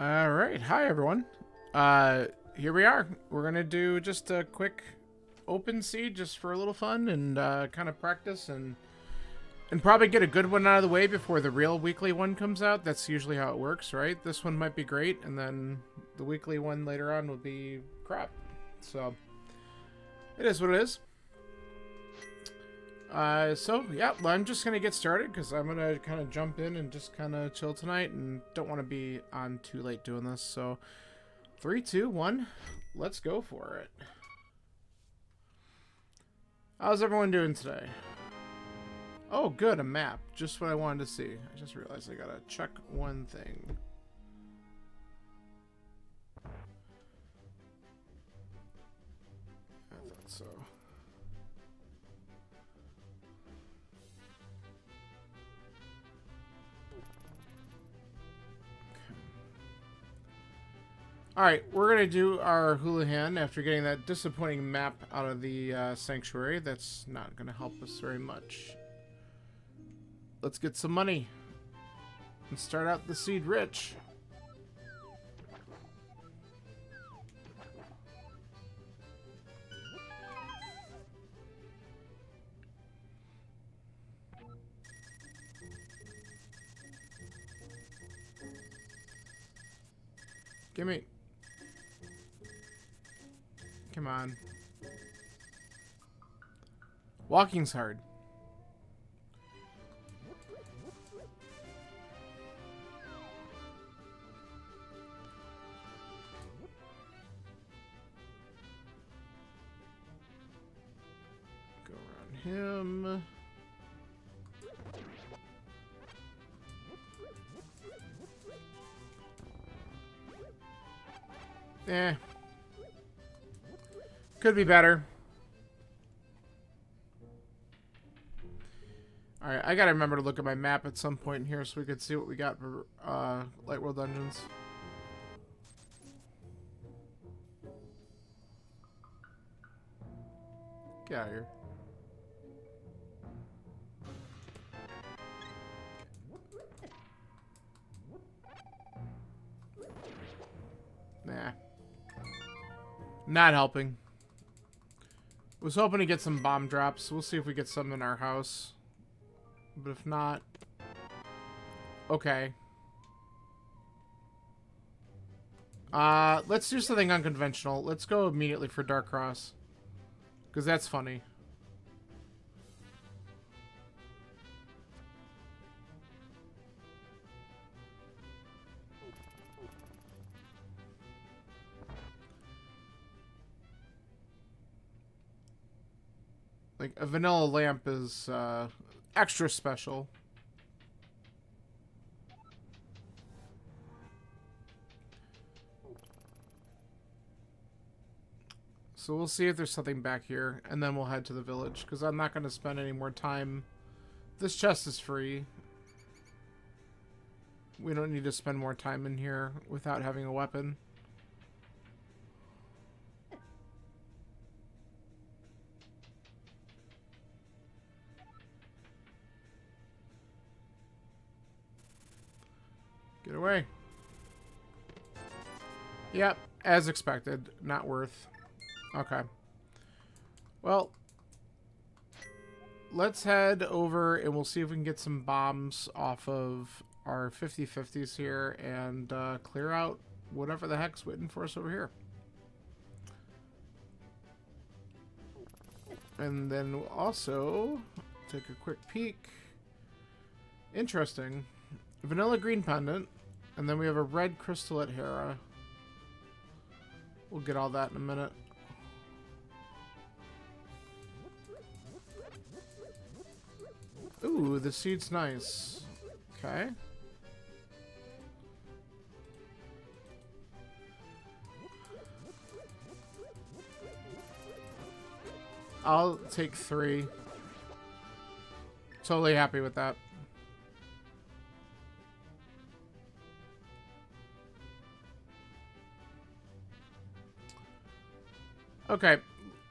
All right, hi everyone. Here we are. We're gonna do just a quick open seed just for a little fun and kind of practice and probably get a good one out of the way before the real weekly one comes out. That's usually how it works, right? This one might be great, and then the weekly one later on will be crap. So it is what it is. So yeah, well, I'm just gonna get started because I'm gonna kind of jump in and just kind of chill tonight, and don't want to be on too late doing this. So 3, 2, 1, let's go for it. How's everyone doing today? Oh, good, a map. Just what I wanted to see. I just realized I gotta check one thing. I thought so. Alright, we're going to do our Houlihan after getting that disappointing map out of the sanctuary. That's not going to help us very much. Let's get some money and start out the seed rich. Gimme. Come on. Walking's hard. Go around him. Eh. Could be better. Alright, I gotta remember to look at my map at some point in here so we could see what we got for Light World Dungeons. Get out of here. Nah. Not helping. Was hoping to get some bomb drops. We'll see if we get some in our house. But if not... Okay. Let's do something unconventional. Let's go immediately for Dark Cross. Because that's funny. Like, a vanilla lamp is, extra special. So we'll see if there's something back here, and then we'll head to the village, because I'm not going to spend any more time. This chest is free. We don't need to spend more time in here without having a weapon. Get away. Yep, as expected. Not worth. Okay. Well, let's head over and we'll see if we can get some bombs off of our 50/50s here and clear out whatever the heck's waiting for us over here. And then we'll also take a quick peek. Interesting. Vanilla green pendant. And then we have a red crystal at Hera. We'll get all that in a minute. Ooh, the seed's nice. Okay. I'll take 3. Totally happy with that. Okay.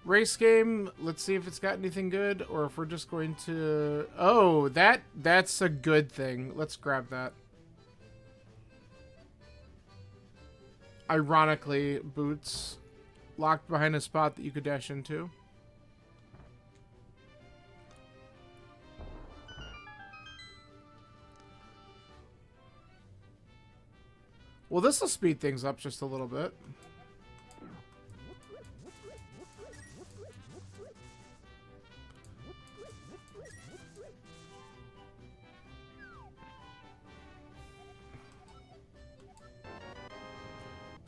Race game. Let's see if it's got anything good or if we're just going to... Oh, that's a good thing. Let's grab that. Ironically, boots locked behind a spot that you could dash into. Well, this will speed things up just a little bit.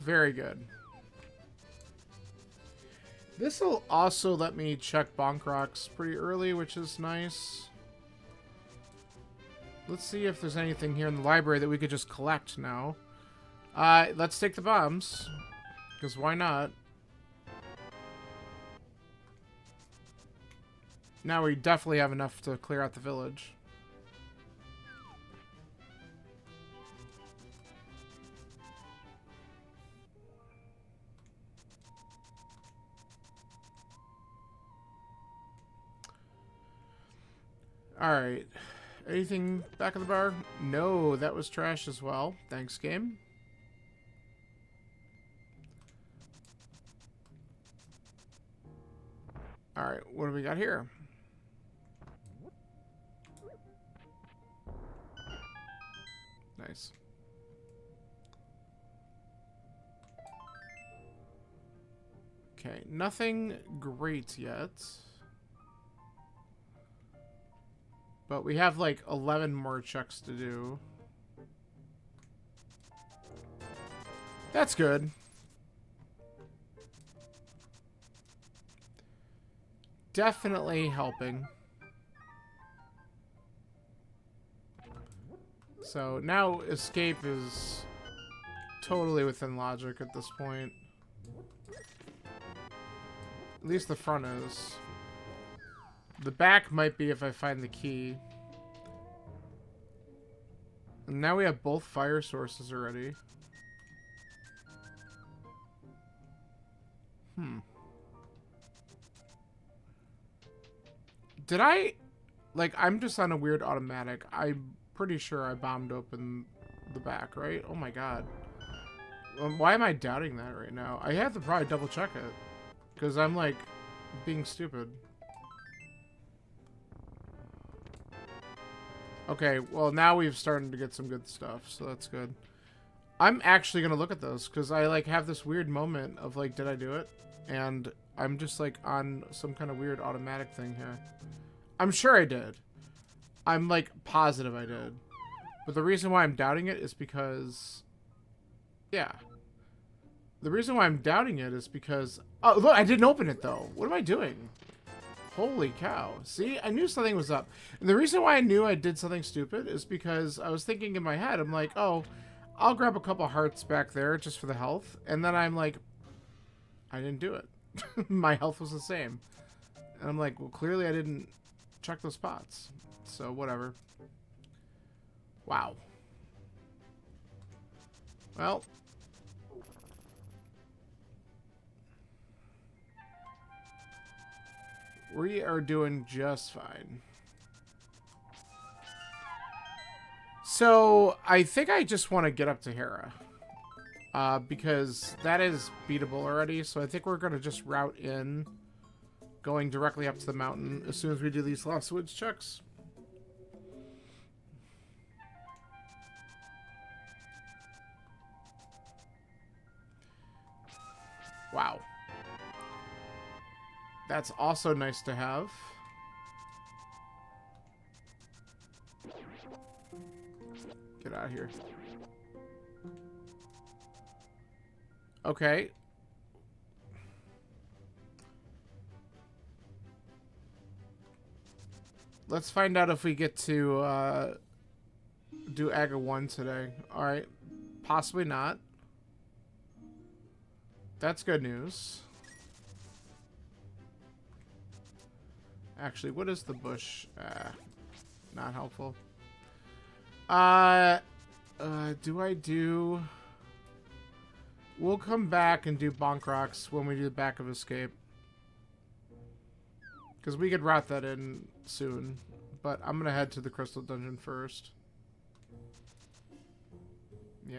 Very good. This will also let me check bonk rocks pretty early, which is nice. Let's see if there's anything here in the library that we could just collect now. Let's take the bombs, because why not? Now we definitely have enough to clear out the village. Alright. Anything back of the bar? No, that was trash as well. Thanks, game. Alright, what do we got here? Nice. Okay, nothing great yet. But we have like 11 more checks to do. That's good. Definitely helping. So now escape is totally within logic at this point. At least the front is. The back might be if I find the key. And now we have both fire sources already. Did I... Like, I'm just on a weird automatic. I'm pretty sure I bombed open the back, right? Oh my god. Why am I doubting that right now? I have to probably double check it. Because I'm, like, being stupid. Okay, well, now we've started to get some good stuff, so that's good. I'm actually going to look at those, because I, like, have this weird moment of, like, did I do it? And I'm just, like, on some kind of weird automatic thing here. I'm sure I did. I'm, like, positive I did. But the reason why I'm doubting it is because... Yeah. The reason why I'm doubting it is because... Oh, look, I didn't open it, though. What am I doing? Holy cow. See, I knew something was up. And the reason why I knew I did something stupid is because I was thinking in my head, I'm like, oh, I'll grab a couple hearts back there just for the health. And then I'm like, I didn't do it. My health was the same. And I'm like, well, clearly I didn't check those spots. So, whatever. Wow. Well... We are doing just fine. So, I think I just want to get up to Hera. Because that is beatable already, so I think we're going to just route in, going directly up to the mountain as soon as we do these Lost Woods checks. Wow. That's also nice to have. Get out of here. Okay. Let's find out if we get to do Aga 1 today. Alright. Possibly not. That's good news. Actually, what is the bush? Not helpful. Do I do... We'll come back and do bonk rocks when we do the back of escape. Because we could route that in soon. But I'm going to head to the crystal dungeon first. Yeah.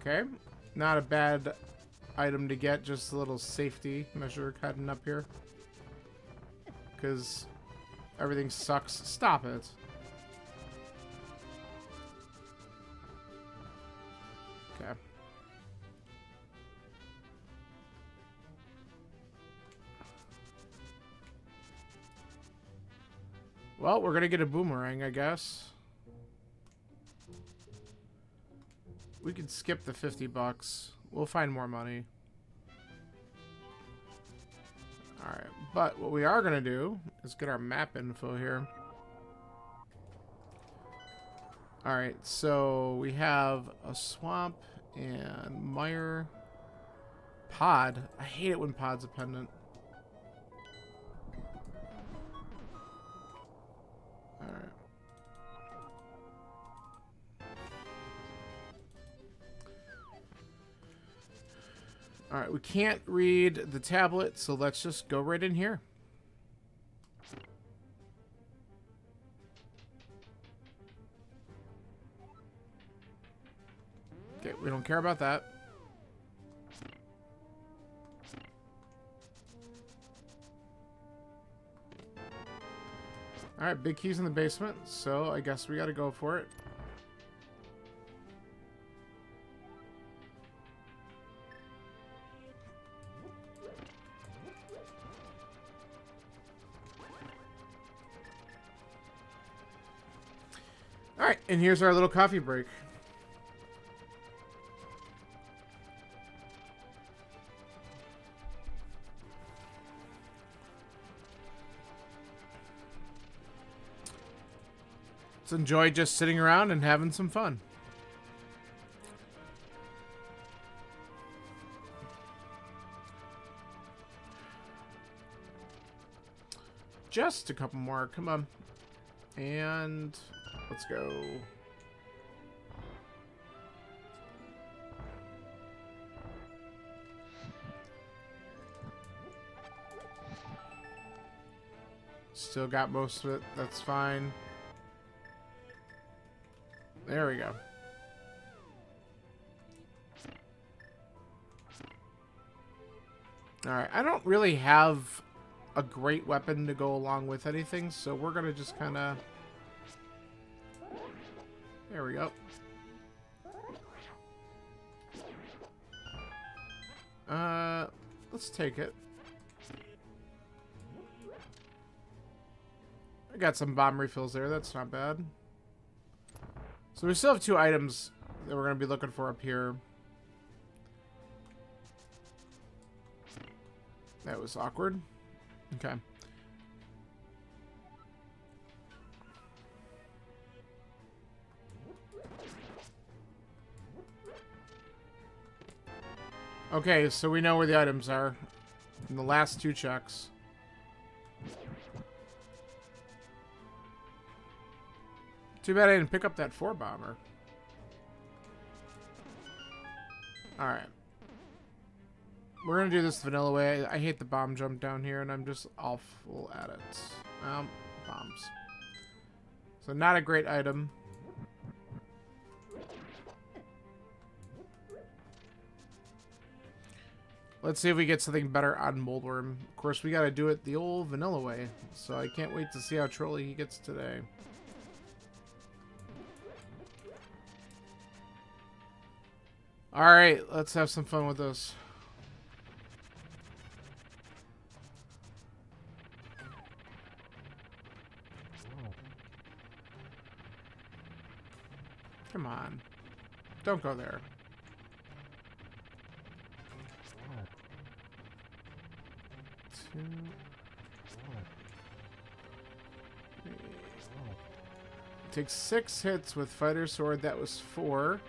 Okay, not a bad item to get, just a little safety measure heading up here. Because everything sucks. Stop it. Okay. Well, we're gonna get a boomerang, I guess. We could skip the 50 bucks. We'll find more money. Alright, but what we are going to do is get our map info here. Alright, so we have a swamp and mire. Pod. I hate it when pod's a pendant. Alright. Alright, we can't read the tablet, so let's just go right in here. Okay, we don't care about that. Alright, big key's in the basement, so I guess we gotta go for it. Alright, and here's our little coffee break. Let's enjoy just sitting around and having some fun. Just a couple more, come on. And let's go. Still got most of it, that's fine. There we go. Alright, I don't really have a great weapon to go along with anything, so we're gonna just kind of... There we go. Let's take it. I got some bomb refills there, that's not bad. So we still have 2 items that we're going to be looking for up here. That was awkward. Okay. Okay, so we know where the items are in the last 2 checks. Too bad I didn't pick up that 4-bomber. Alright. We're gonna do this vanilla way. I hate the bomb jump down here, and I'm just awful at it. Bombs. So not a great item. Let's see if we get something better on Moldworm. Of course, we gotta do it the old vanilla way. So I can't wait to see how trolly he gets today. Alright, let's have some fun with this. Come on. Don't go there. 2. Takes 6 hits with Fighter Sword. That was 4.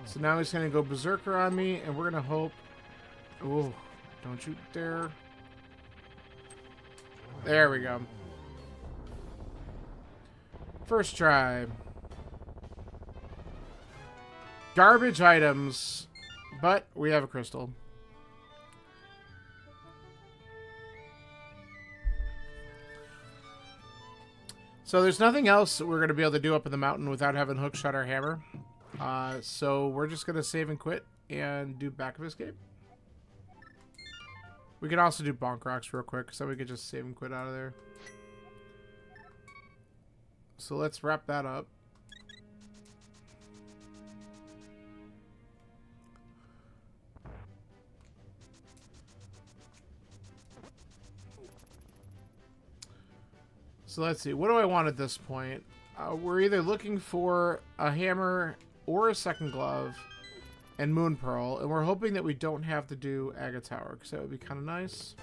So now he's going to go Berserker on me, and we're going to hope... Oh, don't you dare. There we go. First try. Garbage items, but we have a crystal. So there's nothing else we're going to be able to do up in the mountain without having Hookshot our hammer. So we're just going to save and quit and do Back of Escape. We can also do Bonk Rocks real quick, so we could just save and quit out of there. So let's wrap that up. So let's see. What do I want at this point? We're either looking for a hammer or a second glove and Moon Pearl, and we're hoping that we don't have to do Agate Tower, because that would be kind of nice.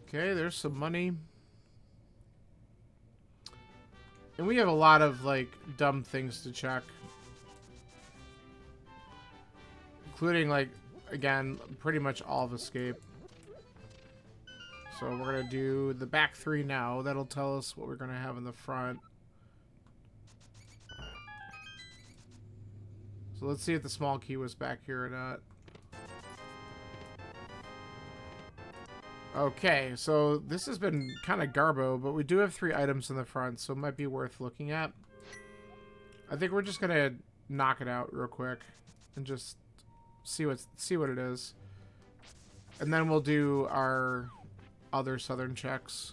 Okay, there's some money. And we have a lot of, like, dumb things to check. Including, like, again, pretty much all of Escape. So we're going to do the back 3 now. That'll tell us what we're going to have in the front. So let's see if the small key was back here or not. Okay, so this has been kind of garbo, but we do have 3 items in the front, so it might be worth looking at. I think we're just going to knock it out real quick and just see what it is. And then we'll do our other southern checks.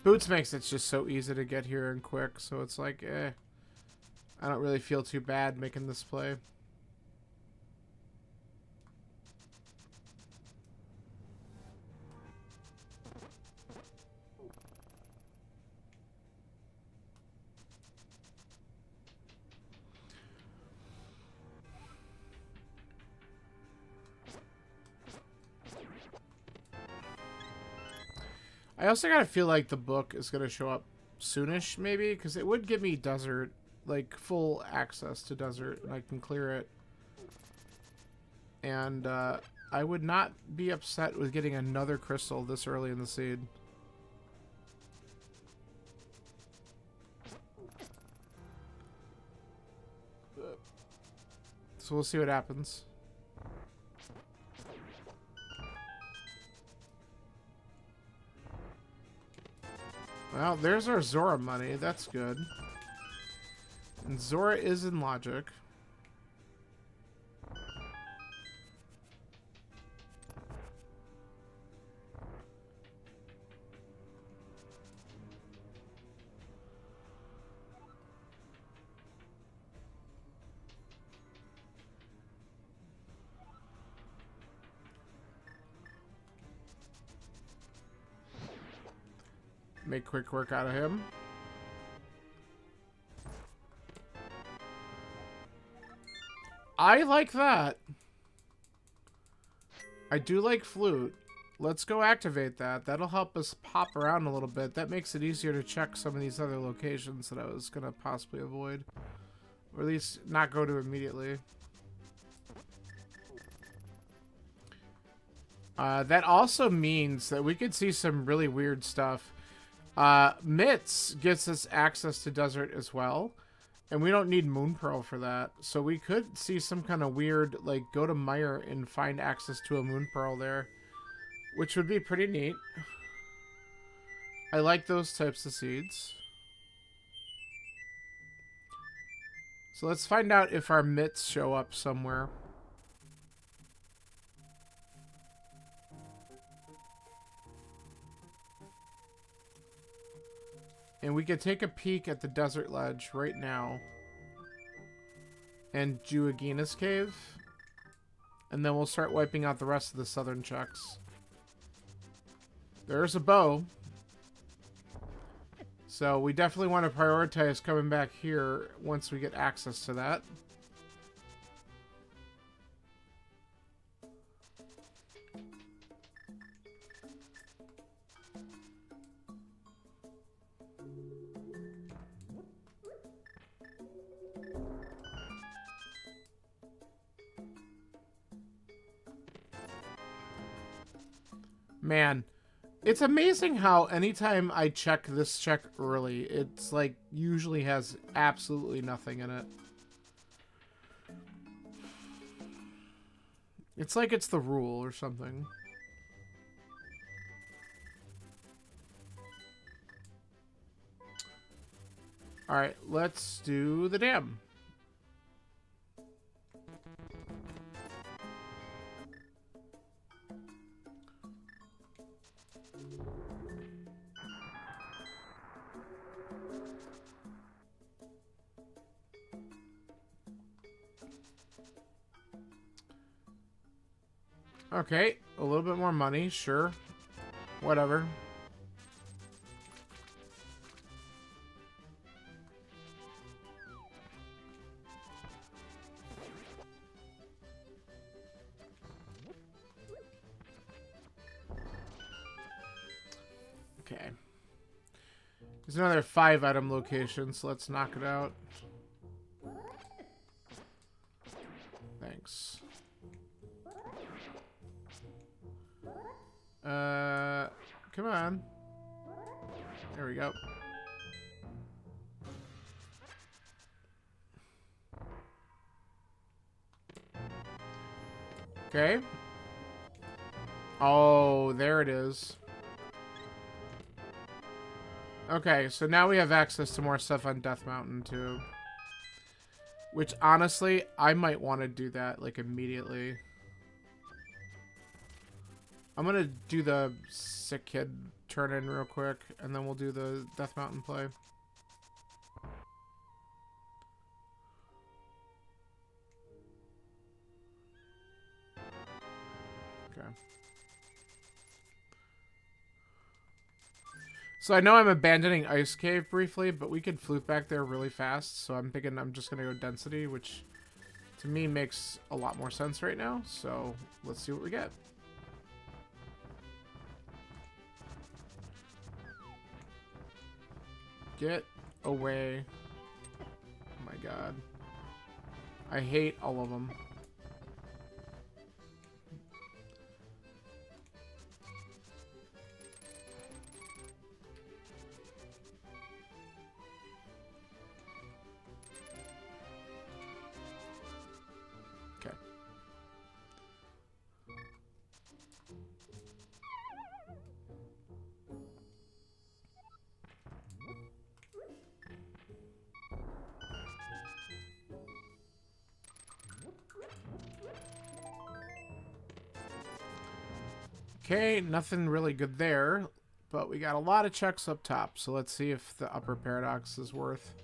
Boots makes it just so easy to get here and quick, so it's like, I don't really feel too bad making this play. I also gotta feel like the book is gonna show up soonish, maybe, because it would give me desert, like full access to desert, and I can clear it. And I would not be upset with getting another crystal this early in the seed. So we'll see what happens. Well, there's our Zora money. That's good. And Zora is in logic. Make quick work out of him. I like that. I do like flute. Let's go activate that. That'll help us pop around a little bit. That makes it easier to check some of these other locations that I was going to possibly avoid. Or at least not go to immediately. That also means that we could see some really weird stuff. Mitts gets us access to desert as well, and we don't need Moon Pearl for that, so we could see some kind of weird, like, go to Mire and find access to a Moon Pearl there, which would be pretty neat. I like those types of seeds. So let's find out if our Mitts show up somewhere. And we could take a peek at the desert ledge right now. And Juagina's cave. And then we'll start wiping out the rest of the southern checks. There's a bow. So we definitely want to prioritize coming back here once we get access to that. Man, it's amazing how anytime I check this check early, it's like usually has absolutely nothing in it. It's like it's the rule or something. Alright, let's do the dam. Okay, a little bit more money, sure. Whatever. Okay. There's another 5-item location, so let's knock it out. Thanks. Come on. There we go. Okay. Oh, there it is. Okay, so now we have access to more stuff on Death Mountain, too. Which, honestly, I might want to do that, like, immediately. I'm gonna do the Sick Kid turn-in real quick, and then we'll do the Death Mountain play. Okay. So I know I'm abandoning Ice Cave briefly, but we could flute back there really fast, so I'm thinking I'm just gonna go Density, which to me makes a lot more sense right now, so let's see what we get. Get away. Oh my god. I hate all of them. Okay. Okay, nothing really good there, but we got a lot of checks up top, so let's see if the upper paradox is worth.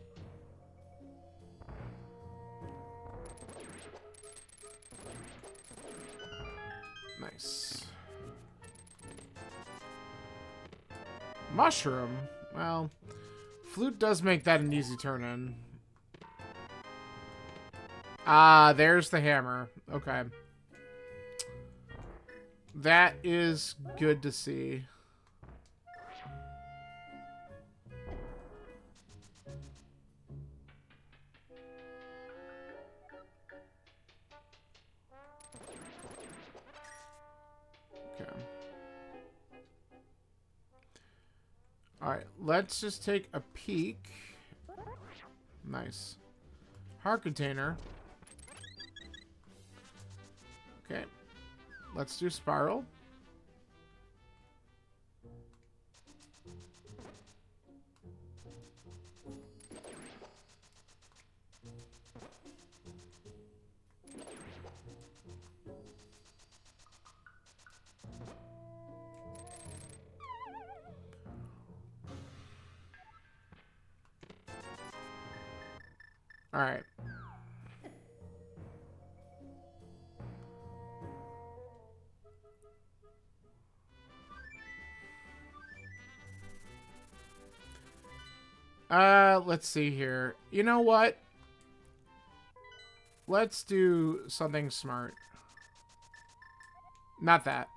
Nice. Mushroom? Well, flute does make that an easy turn-in. Ah, there's the hammer. Okay. That is good to see. Okay. Alright, let's just take a peek. Nice. Heart container. Okay. Let's do spiral. All right. Let's see here. You know what? Let's do something smart. Not that.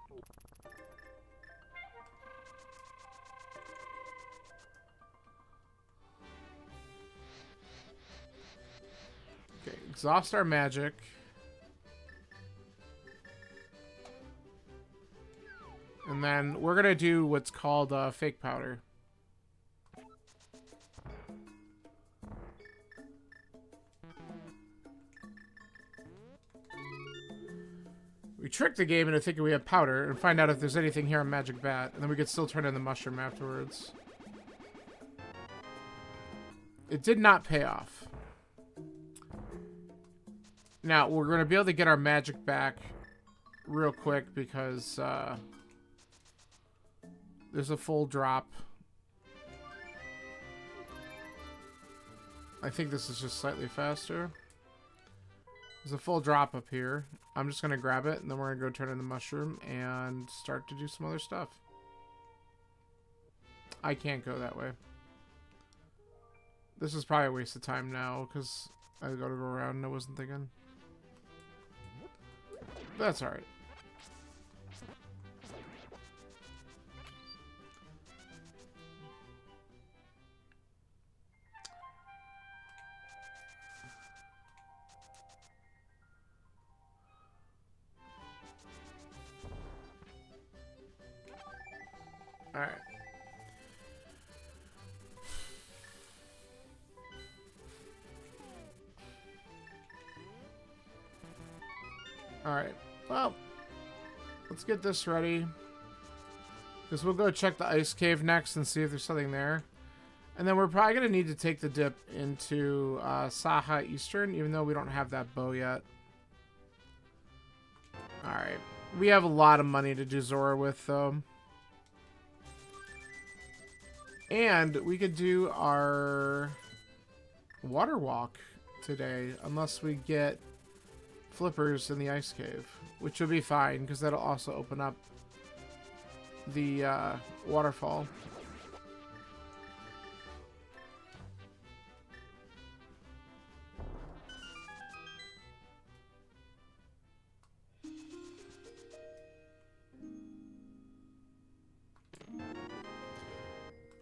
Okay, exhaust our magic. And then we're going to do what's called fake powder. We trick the game into thinking we have powder and find out if there's anything here on Magic Bat, and then we could still turn in the mushroom afterwards. It did not pay off. Now, we're going to be able to get our magic back real quick because there's a full drop. I think this is just slightly faster. There's a full drop up here. I'm just going to grab it, and then we're going to go turn in the mushroom and start to do some other stuff. I can't go that way. This is probably a waste of time now, because I gotta go around and I wasn't thinking. That's alright. Alright. Alright. Well, let's get this ready. Because we'll go check the ice cave next and see if there's something there. And then we're probably going to need to take the dip into Saha Eastern, even though we don't have that bow yet. Alright. We have a lot of money to do Zora with, though. And we could do our water walk today, unless we get flippers in the ice cave, which will be fine, because that'll also open up the waterfall.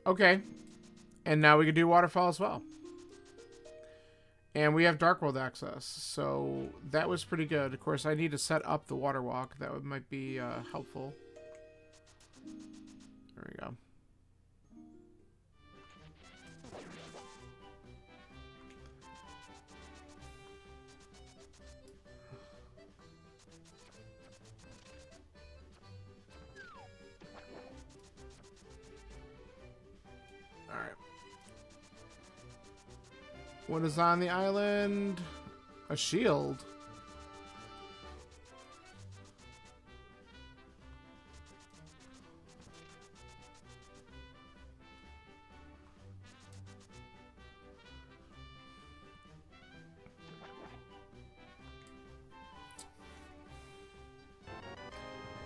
Okay, and now we can do waterfall as well. And we have Dark World access, so that was pretty good. Of course, I need to set up the water walk. That might be helpful. There we go. What is on the island? A shield.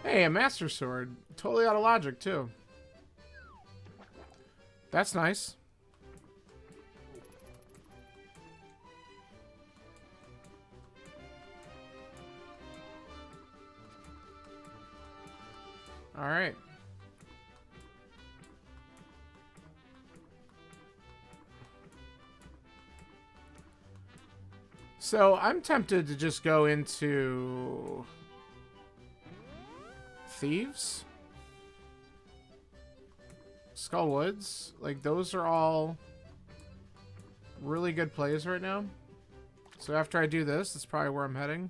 Hey, a Master Sword. Totally out of logic, too. That's nice. All right. So I'm tempted to just go into Thieves, Skull Woods. Like, those are all really good plays right now. So after I do this, that's probably where I'm heading.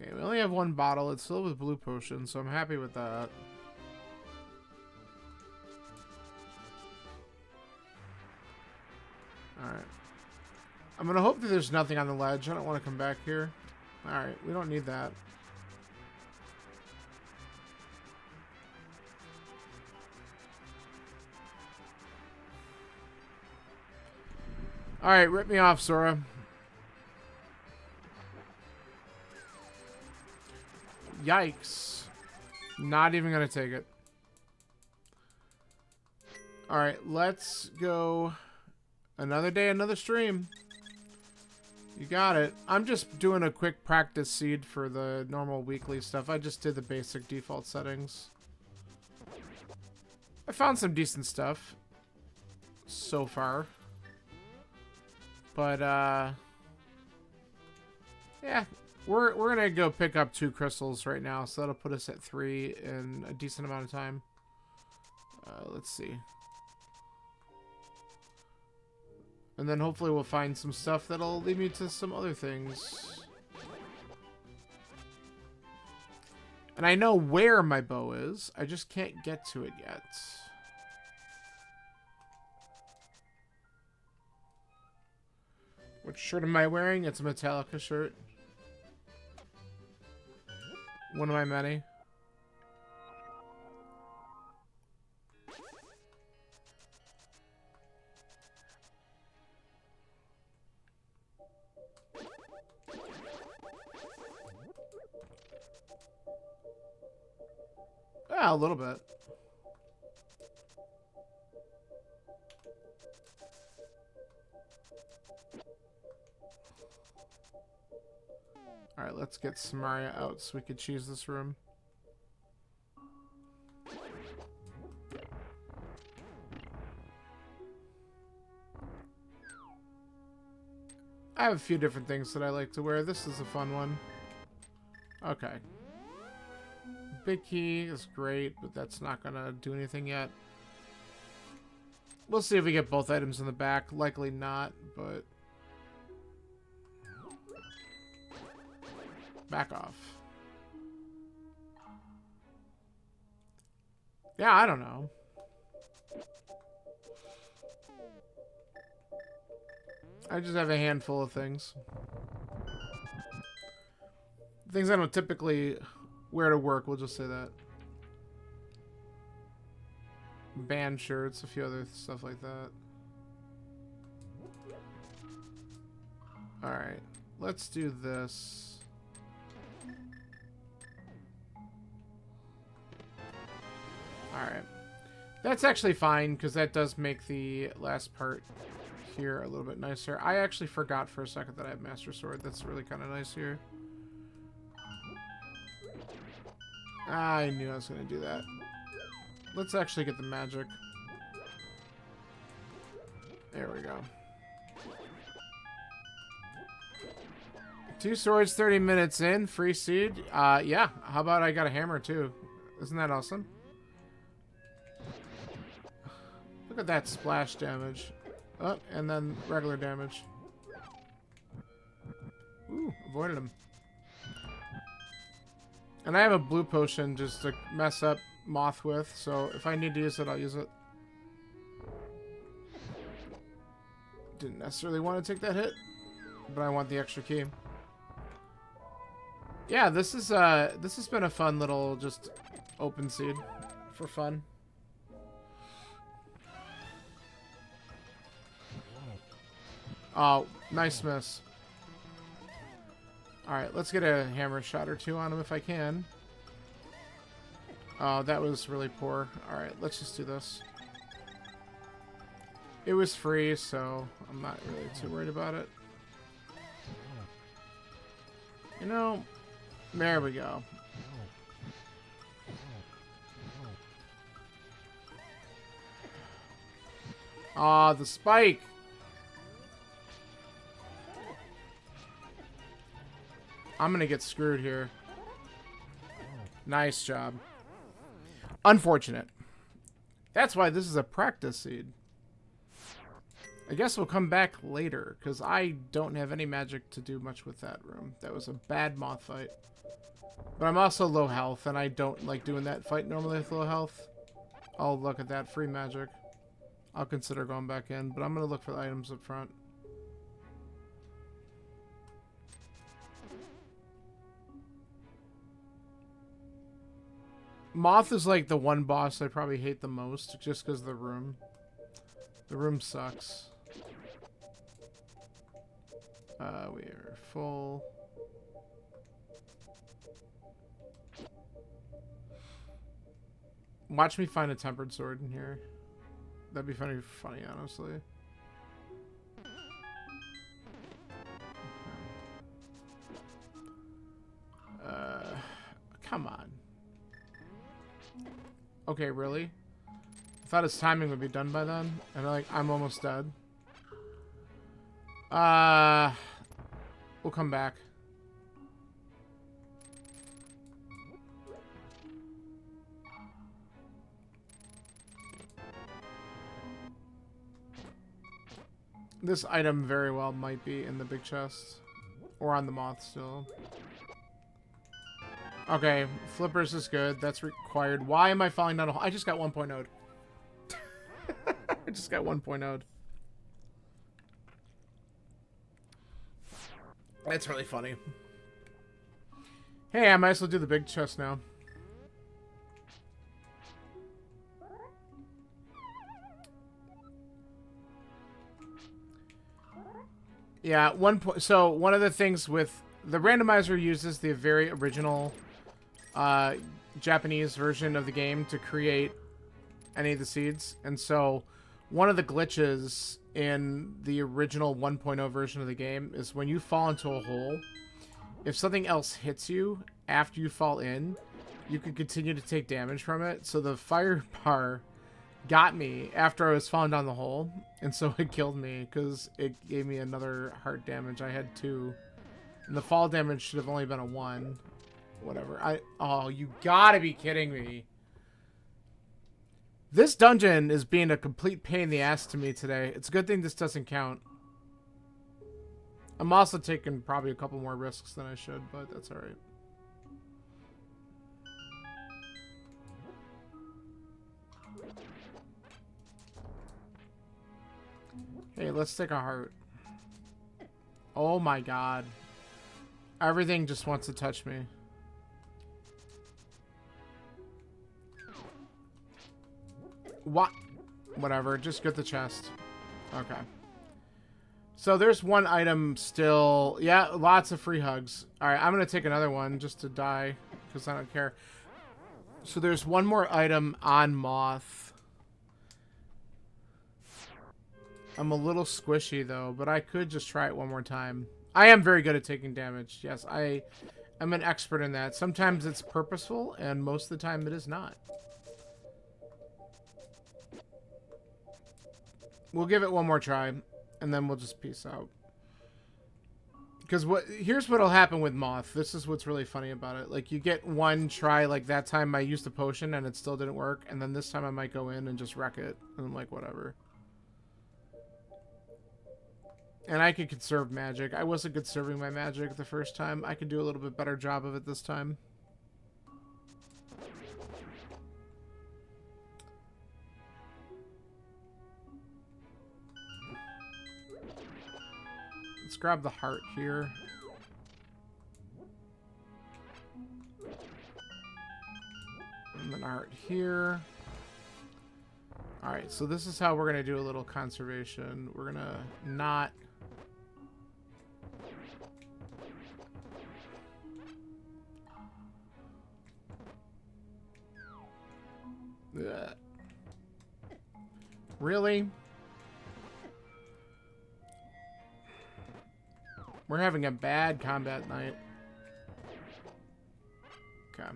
Okay, we only have one bottle. It's filled with blue potions, so I'm happy with that. Alright. I'm gonna hope that there's nothing on the ledge. I don't want to come back here. Alright, we don't need that. Alright, rip me off, Sora. Yikes. Not even gonna take it. Alright, let's go. Another day, another stream. You got it. I'm just doing a quick practice seed for the normal weekly stuff. I just did the basic default settings. I found some decent stuff. so far. But, yeah, we're gonna go pick up 2 crystals right now, so that'll put us at 3 in a decent amount of time. Let's see. And then hopefully we'll find some stuff that'll lead me to some other things. And I know where my bow is. I just can't get to it yet. Which shirt am I wearing? It's a Metallica shirt. One of my many. Ah, a little bit. Alright, let's get Samaria out so we can choose this room. I have a few different things that I like to wear. This is a fun one. Okay. Big key is great, but that's not gonna do anything yet. We'll see if we get both items in the back. Likely not, but... back off. Yeah, I don't know. I just have a handful of things. Things I don't typically wear to work, we'll just say that. Band shirts, a few other stuff like that. Alright, let's do this. Alright. That's actually fine, because that does make the last part here a little bit nicer. I actually forgot for a second that I have Master Sword. That's really kind of nice here. I knew I was going to do that. Let's actually get the magic. There we go. 2 swords, 30 minutes in. Free seed. Yeah. How about I got a hammer too? Isn't that awesome? Look at that splash damage. Oh, and then regular damage. Ooh, avoided him. And I have a blue potion just to mess up Moth with, so if I need to use it, I'll use it. Didn't necessarily want to take that hit, but I want the extra key. Yeah, this has been a fun little just open seed for fun. Oh, nice miss. Alright, let's get a hammer shot or 2 on him if I can. Oh, that was really poor. Alright, let's just do this. It was free, so I'm not really too worried about it. You know, there we go. Ah, the spike! I'm gonna get screwed here. Nice job. Unfortunate. That's why this is a practice seed. I guess we'll come back later, because I don't have any magic to do much with that room. That was a bad moth fight. But I'm also low health, and I don't like doing that fight normally with low health. Oh, look at that. Free magic. I'll consider going back in, but I'm going to look for the items up front. Moth is like the one boss I probably hate the most, just because of the room. The room sucks. We are full. Watch me find a tempered sword in here. That'd be funny, honestly. Come on. Okay, really? I thought his timing would be done by then. And I'm almost dead. We'll come back. This item very well might be in the big chest. Or on the moth still. Okay, flippers is good. That's required. Why am I falling down a hole? I just got 1.0'd. I just got 1.0'd. That's really funny. Hey, I might as well do the big chest now. Yeah, so one of the things with the randomizer uses the very original Japanese version of the game to create any of the seeds. And so one of the glitches in the original 1.0 version of the game is when you fall into a hole, if something else hits you after you fall in, you can continue to take damage from it. So the fire bar got me after I was falling down the hole, and so it killed me because it gave me another heart damage. I had 2, and the fall damage should have only been a 1. Whatever. Oh, you gotta be kidding me. This dungeon is being a complete pain in the ass to me today. It's a good thing this doesn't count. I'm also taking probably a couple more risks than I should, but that's alright. Hey, let's take a heart. Oh my god. Everything just wants to touch me. What? Whatever, just get the chest. Okay. So there's one item still. Yeah, lots of free hugs. Alright, I'm going to take another one just to die, because I don't care. So there's one more item on Moth. I'm a little squishy, though, but I could just try it one more time. I am very good at taking damage. Yes, I'm an expert in that. Sometimes it's purposeful, and most of the time it is not. We'll give it one more try, and then we'll just peace out. Because here's what'll happen with Moth. This is what's really funny about it. Like, you get one try, like that time I used a potion and it still didn't work, and then this time I might go in and just wreck it. And I'm like, whatever. And I could conserve magic. I wasn't conserving my magic the first time. I could do a little bit better job of it this time. Let's grab the heart here. And then a heart here. Alright, so this is how we're going to do a little conservation. We're going to not... Ugh. Really? We're having a bad combat night. Okay.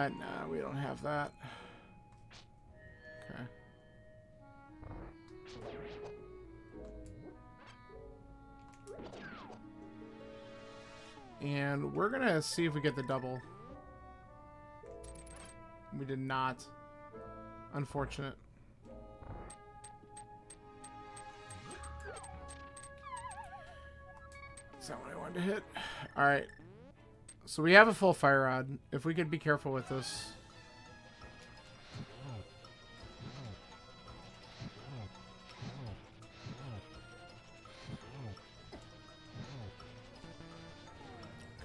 No, we don't have that. Okay. And we're gonna see if we get the double. We did not. Unfortunate. Is that what I wanted to hit? Alright. So we have a full fire rod. If we could be careful with this.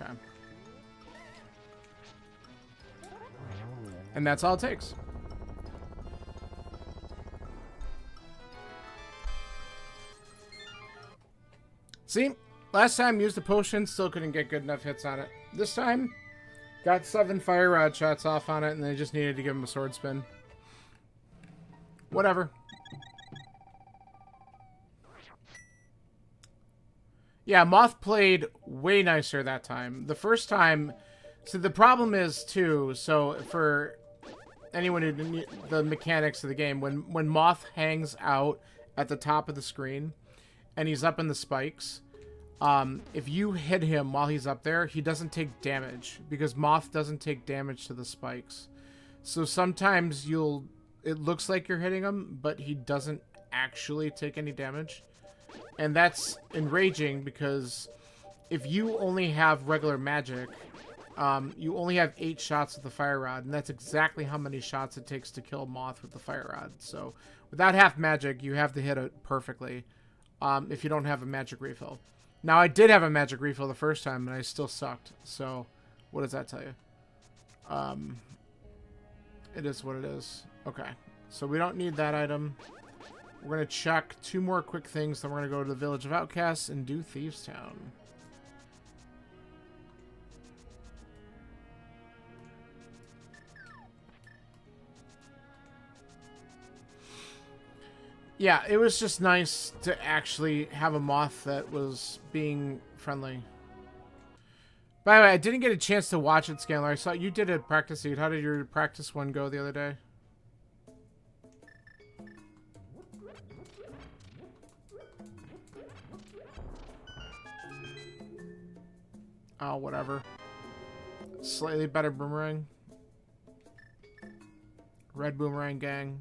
Okay. And that's all it takes. See? Last time used the potion, still couldn't get good enough hits on it. This time, got 7 fire rod shots off on it, and they just needed to give him a sword spin. Whatever. Yeah, Moth played way nicer that time. The first time... So the problem is, too, so for anyone who didn't... The mechanics of the game, when Moth hangs out at the top of the screen, and he's up in the spikes, if you hit him while he's up there, he doesn't take damage, because Moth doesn't take damage to the spikes. So sometimes it looks like you're hitting him, but he doesn't actually take any damage. And that's enraging, because if you only have regular magic, you only have 8 shots with the fire rod, and that's exactly how many shots it takes to kill Moth with the fire rod. So without half magic, you have to hit it perfectly if you don't have a magic refill. Now, I did have a magic refill the first time, and I still sucked. So what does that tell you? It is what it is. Okay, so we don't need that item. We're going to check 2 more quick things, then we're going to go to the Village of Outcasts and do Thieves Town. Yeah, it was just nice to actually have a Moth that was being friendly. By the way, I didn't get a chance to watch it, Scanlar. I saw you did a practice seed. How did your practice one go the other day? Oh, whatever. Slightly better boomerang. Red boomerang gang.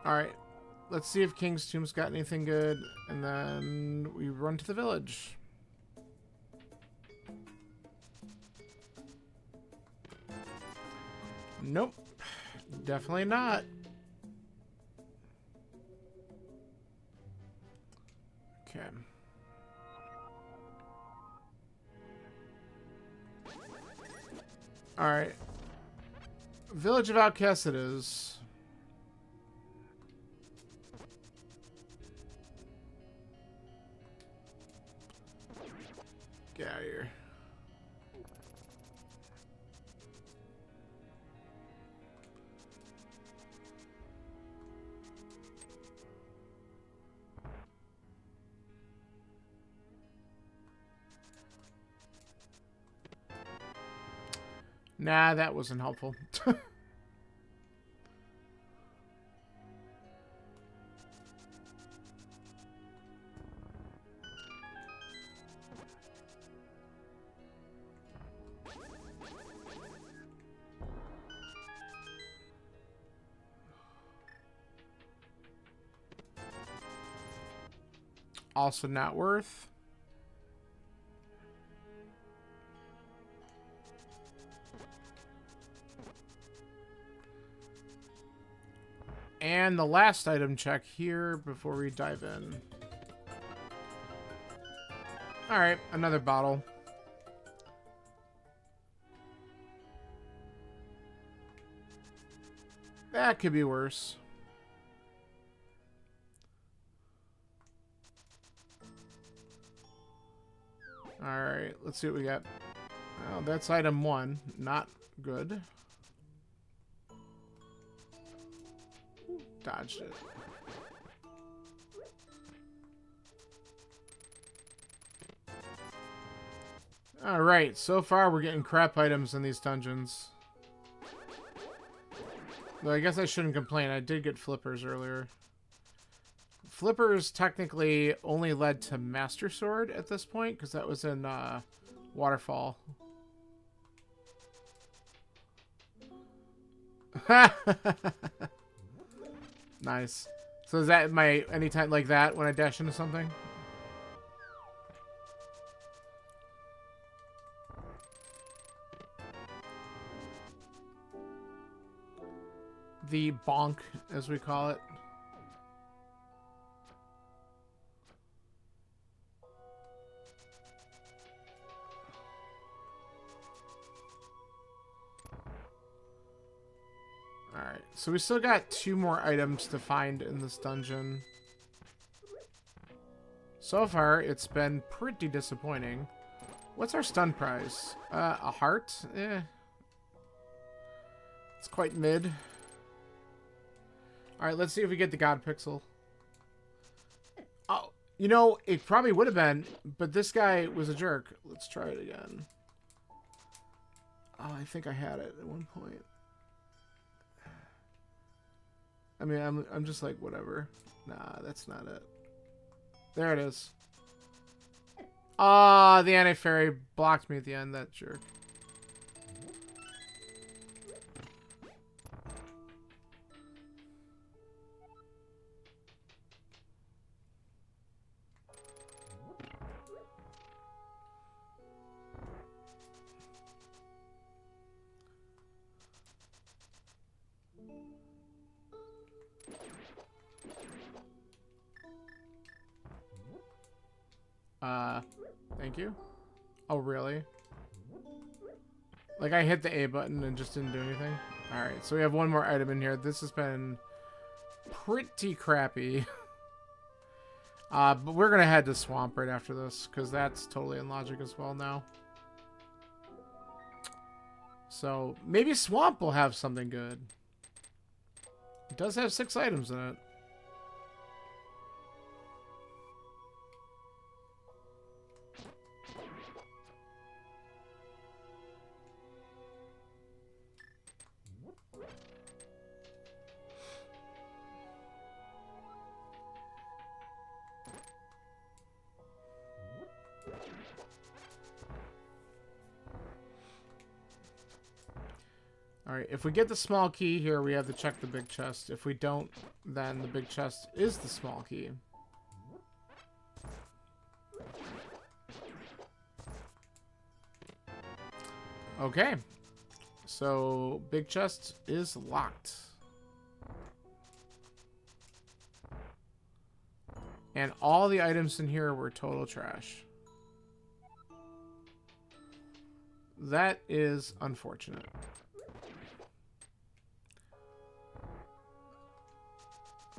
Alright. Let's see if King's Tomb's got anything good. And then we run to the village. Nope. Definitely not. Okay. Alright. Village of Outcasts it is. Get out of here. Nah, that wasn't helpful. Also not worth. And the last item check here before we dive in. Alright, another bottle. That could be worse. Alright, let's see what we got. Oh, that's item 1. Not good. Dodged it. Alright, so far we're getting crap items in these dungeons. Though I guess I shouldn't complain. I did get flippers earlier. Flippers technically only led to Master Sword at this point, because that was in Waterfall. Nice. So is that my anytime like that when I dash into something? The bonk, as we call it. Alright, so we still got 2 more items to find in this dungeon. So far, it's been pretty disappointing. What's our stun prize? A heart? Eh. It's quite mid. Alright, let's see if we get the God Pixel. Oh, you know, it probably would have been, but this guy was a jerk. Let's try it again. Oh, I think I had it at one point. I mean, I'm just like, whatever. Nah, that's not it. There it is. Ah, the anti-fairy blocked me at the end, that jerk. Thank you. Oh, really? Like, I hit the A button and just didn't do anything? Alright, so we have one more item in here. This has been pretty crappy. But we're gonna head to Swamp right after this, because that's totally in logic as well now. So, maybe Swamp will have something good. It does have 6 items in it. Alright, if we get the small key here, we have to check the big chest. If we don't, then the big chest is the small key. Okay. So, big chest is locked. And all the items in here were total trash. That is unfortunate.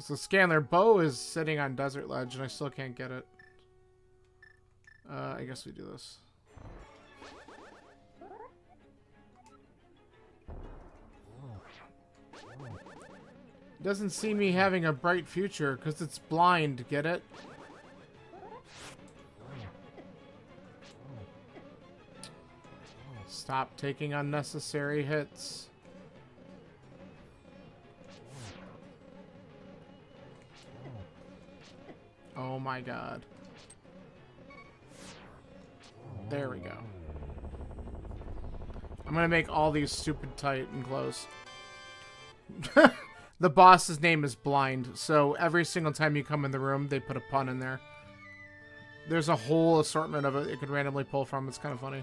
So Scanner, bow is sitting on Desert Ledge, and I still can't get it. I guess we do this. Doesn't see me having a bright future, because it's blind, get it? Stop taking unnecessary hits. Oh my god. There we go. I'm gonna make all these stupid tight and close. The boss's name is Blind, so every single time you come in the room, they put a pun in there. There's a whole assortment of it could randomly pull from. It's kind of funny.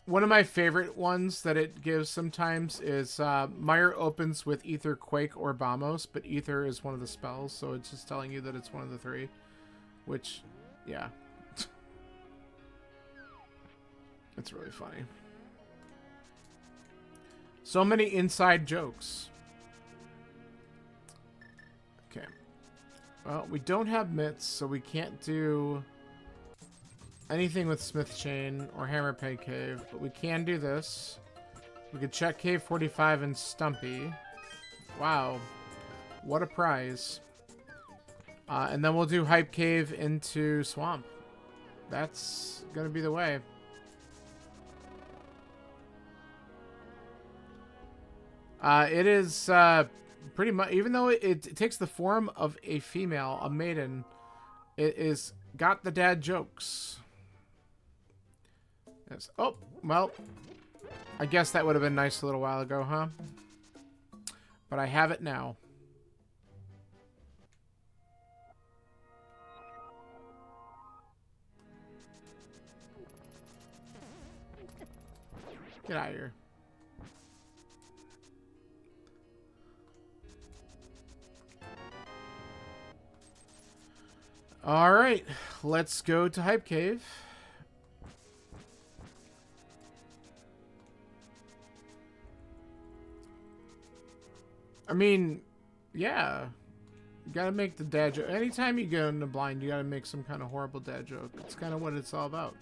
One of my favorite ones that it gives sometimes is Mire opens with either Quake or Bamos, but Ether is one of the spells, so it's just telling you that it's one of the 3. Which, yeah. It's really funny. So many inside jokes. Okay. Well, we don't have mitts, so we can't do anything with Smith Chain or Hammer Peg Cave, but we can do this. We could check Cave 45 and Stumpy. Wow. What a prize. And then we'll do Hype Cave into Swamp. That's gonna be the way. It is pretty much, even though it takes the form of a female, a maiden, it is got the dad jokes. Yes. Oh, well, I guess that would have been nice a little while ago, huh? But I have it now. Get out of here. All right, let's go to Hype Cave. I mean, yeah. You gotta make the dad joke. Anytime you go into blind, you gotta make some kind of horrible dad joke. It's kind of what it's all about.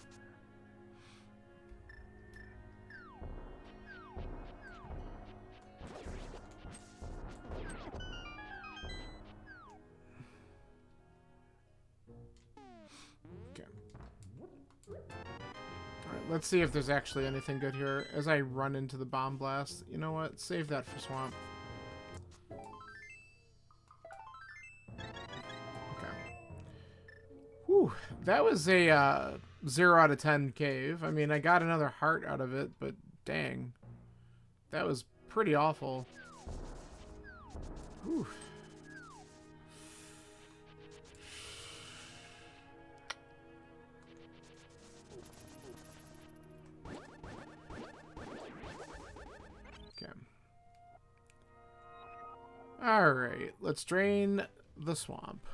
Okay. Alright, let's see if there's actually anything good here as I run into the bomb blast. You know what? Save that for Swamp. Whew, that was a 0 out of 10 cave. I mean, I got another heart out of it, but dang. That was pretty awful. Whew. Okay. Alright, let's drain the swamp.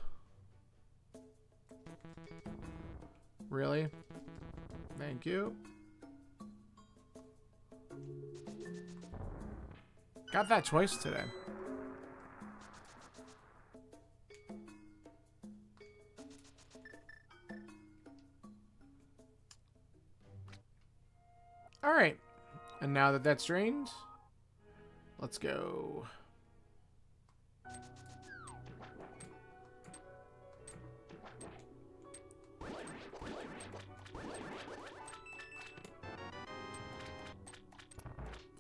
Really? Thank you. Got that twice today. Alright. And now that that's drained, let's go.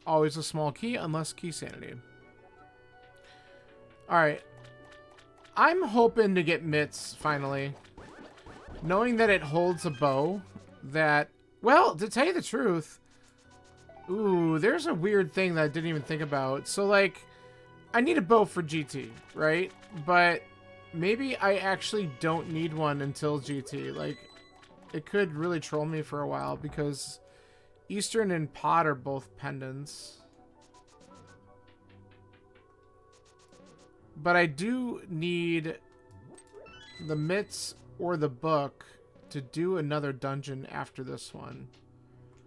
Always a small key, unless key sanity. Alright. I'm hoping to get Mitts, finally. Knowing that it holds a bow that... Well, to tell you the truth... Ooh, there's a weird thing that I didn't even think about. So, like, I need a bow for GT, right? But maybe I actually don't need one until GT. Like, it could really troll me for a while because... Eastern and Pot are both pendants. But I do need the mitts or the book to do another dungeon after this one.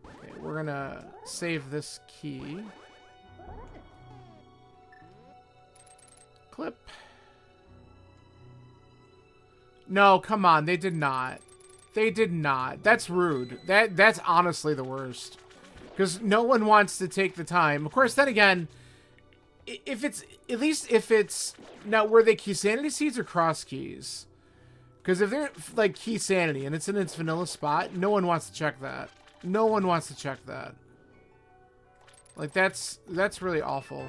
Okay, we're gonna save this key. Clip. No, come on, they did not. They did not. That's rude. That's honestly the worst. Because no one wants to take the time. Of course, then again, if it's... At least if it's... Now, were they key sanity seeds or cross keys? Because if they're, like, key sanity and it's in its vanilla spot, no one wants to check that. No one wants to check that. Like, that's really awful.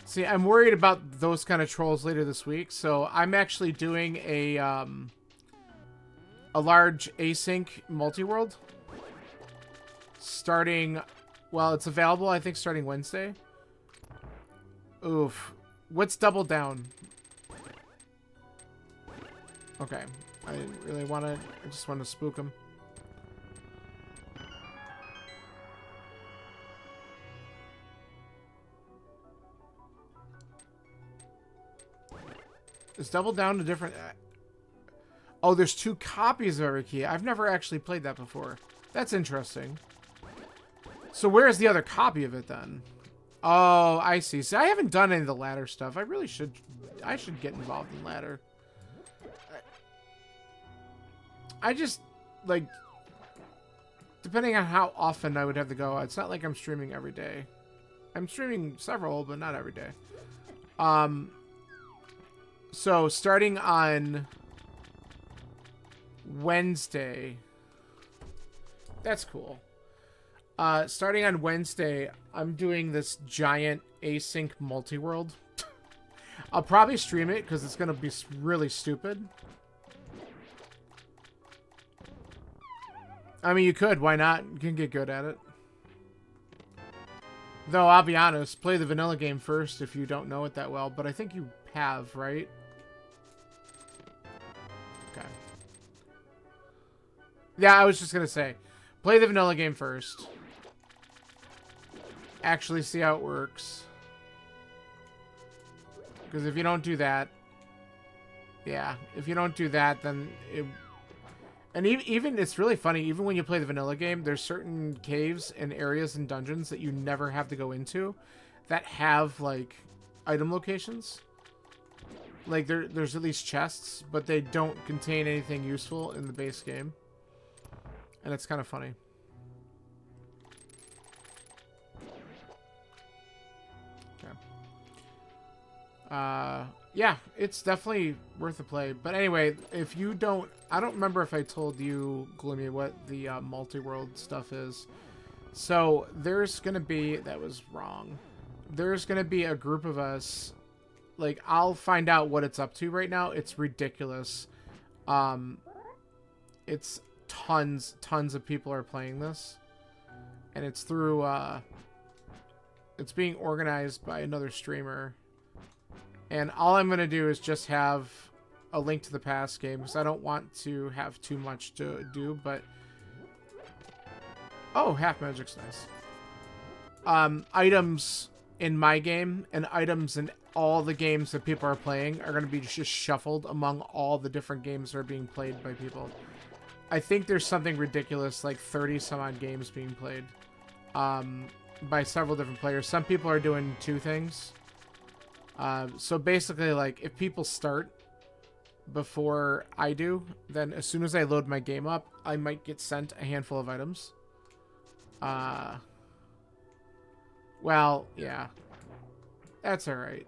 See, I'm worried about those kind of trolls later this week, so I'm actually doing a large async multi-world starting, well, it's available, I think, starting Wednesday. Oof. What's double down? Okay. I didn't really want to, I just wanted to spook him. Is double down a different... Oh, there's 2 copies of every key. I've never actually played that before. That's interesting. So where's the other copy of it then? Oh, I see. So I haven't done any of the ladder stuff. I really should... I should get involved in ladder. I just, like... Depending on how often I would have to go, it's not like I'm streaming every day. I'm streaming several, but not every day. So starting on... Wednesday. That's cool. Starting on Wednesday, I'm doing this giant async multi-world. I'll probably stream it because it's going to be really stupid. I mean, you could. Why not? You can get good at it. Though, I'll be honest, play the vanilla game first if you don't know it that well. But I think you have, right? Okay. Yeah, I was just going to say, play the vanilla game first. Actually see how it works. Because if you don't do that... Yeah, if you don't do that, then it... And even, it's really funny, even when you play the vanilla game, there's certain caves and areas and dungeons that you never have to go into that have like item locations. Like there's at least chests, but they don't contain anything useful in the base game. And it's kind of funny. Okay. Yeah, it's definitely worth a play. But anyway, if you don't... I don't remember if I told you, Gloomy, what the multi-world stuff is. So, there's going to be... That was wrong. There's going to be a group of us... Like, I'll find out what it's up to right now. It's ridiculous. It's tons of people are playing this. And it's through... It's being organized by another streamer. And all I'm going to do is just have a link to the past game, because I don't want to have too much to do, but... Oh, half magic's nice. Items in my game and items in all the games that people are playing are going to be just shuffled among all the different games that are being played by people. I think there's something ridiculous, like 30 some odd games being played by several different players. Some people are doing 2 things. So basically, like, if people start before I do, then as soon as I load my game up, I might get sent a handful of items. Well, yeah. That's alright.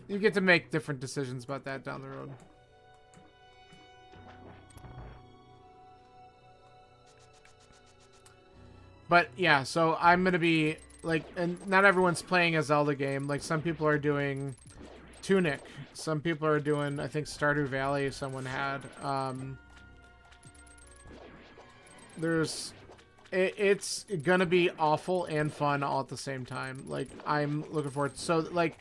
You get to make different decisions about that down the road. But, yeah, so I'm gonna be... Like, and not everyone's playing a Zelda game. Like, some people are doing Tunic. Some people are doing, I think, Stardew Valley someone had. It's gonna be awful and fun all at the same time. Like, I'm looking forward to... So, like,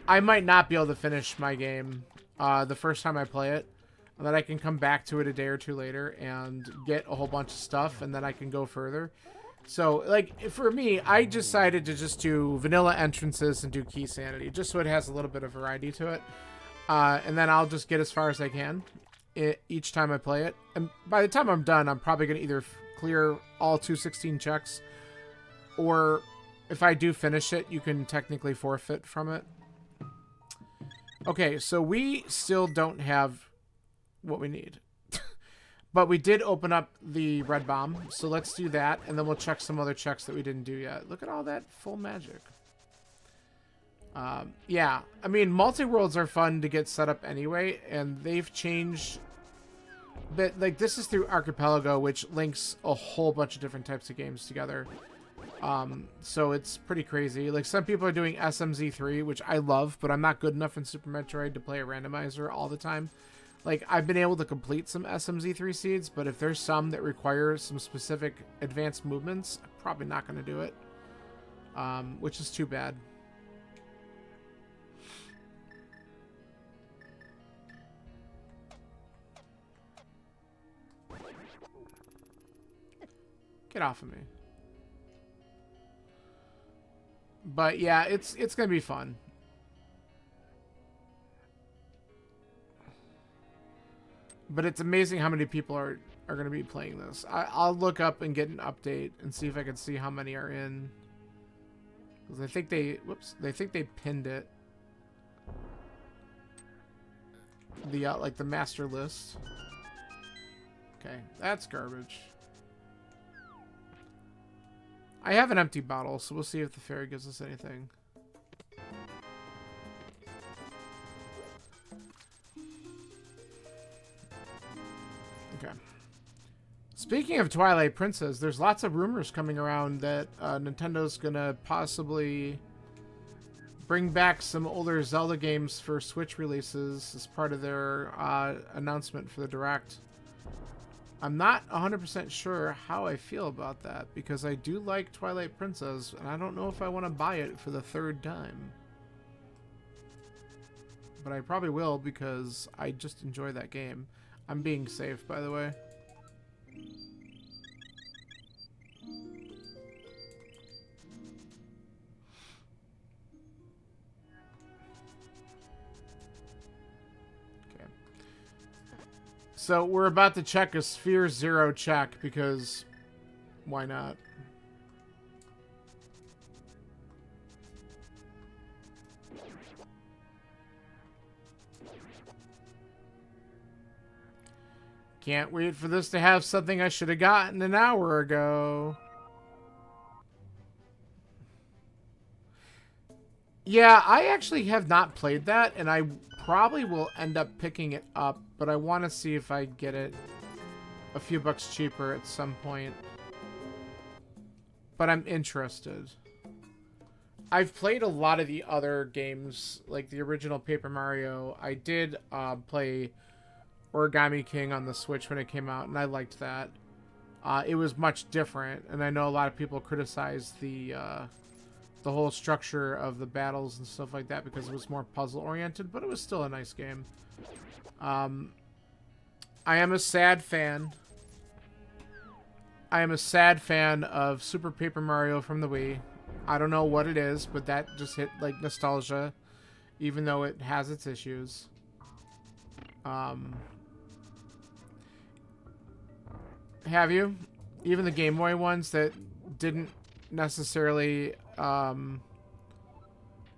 I might not be able to finish my game the first time I play it. And then I can come back to it a day or 2 later and get a whole bunch of stuff, and then I can go further. So, like, for me, I decided to just do vanilla entrances and do key sanity, just so it has a little bit of variety to it. And then I'll just get as far as I can each time I play it. And by the time I'm done, I'm probably going to either clear all 216 checks, or if I do finish it, you can technically forfeit from it. Okay, so we still don't have what we need. But we did open up the red bomb, so let's do that, and then we'll check some other checks that we didn't do yet. Look at all that full magic. Yeah, I mean, multi-worlds are fun to get set up anyway, and they've changed... But, like, this is through Archipelago, which links a whole bunch of different types of games together. So it's pretty crazy. Like, some people are doing SMZ3, which I love, but I'm not good enough in Super Metroid to play a randomizer all the time. Like, I've been able to complete some SMZ3 seeds, but if there's some that require some specific advanced movements, I'm probably not going to do it. Which is too bad. Get off of me. But yeah, it's going to be fun. But it's amazing how many people are going to be playing this. I'll look up and get an update and see if I can see how many are in. Because I think they... Whoops. They think they pinned it. The, like, the master list. Okay. That's garbage. I have an empty bottle, so we'll see if the fairy gives us anything. Okay. Speaking of Twilight Princess, there's lots of rumors coming around that Nintendo's gonna possibly bring back some older Zelda games for Switch releases as part of their announcement for the Direct. I'm not 100% sure how I feel about that, because I do like Twilight Princess, and I don't know if I want to buy it for the 3rd time. But I probably will, because I just enjoy that game. I'm being safe, by the way. So we're about to check a Sphere Zero check, because why not? Can't wait for this to have something I should have gotten an hour ago. Yeah, I actually have not played that, and I probably will end up picking it up, but I want to see if I get it a few bucks cheaper at some point. But I'm interested. I've played a lot of the other games, like the original Paper Mario. I did play Origami King on the Switch when it came out, and I liked that. It was much different, and I know a lot of people criticized the whole structure of the battles and stuff like that because it was more puzzle-oriented, but it was still a nice game. I am a sad fan. I am a sad fan of Super Paper Mario from the Wii. I don't know what it is, but that just hit like nostalgia, even though it has its issues. Have you? Even the Game Boy ones that didn't necessarily,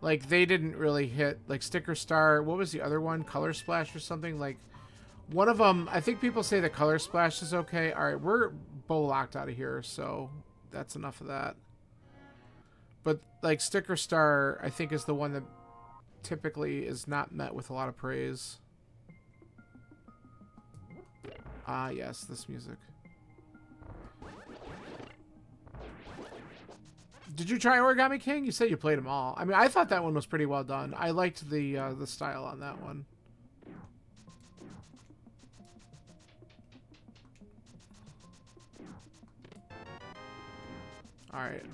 like, they didn't really hit, like, Sticker Star. What was the other one? Color Splash or something? Like, one of them, I think people say the Color Splash is okay. All right, we're bow locked out of here, so that's enough of that. But, like, Sticker Star, I think, is the one that typically is not met with a lot of praise. Ah, yes, this music. Did you try Origami King? You said you played them all. I mean, I thought that one was pretty well done. I liked the style on that one. All right.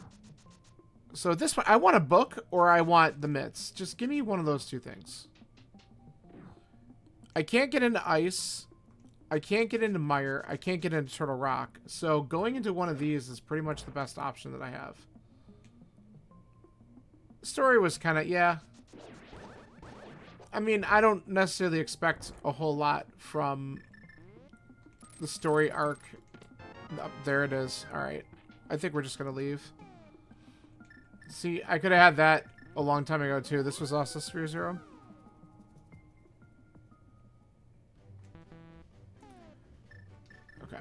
So this one, I want a book or I want the mitts. Just give me one of those two things. I can't get into ice. I can't get into mire. I can't get into Turtle Rock. So going into one of these is pretty much the best option that I have. Story was kind of, yeah. I mean, I don't necessarily expect a whole lot from the story arc. Oh, there it is. All right. I think we're just going to leave. See, I could have had that a long time ago, too. This was also Sphere Zero. Okay.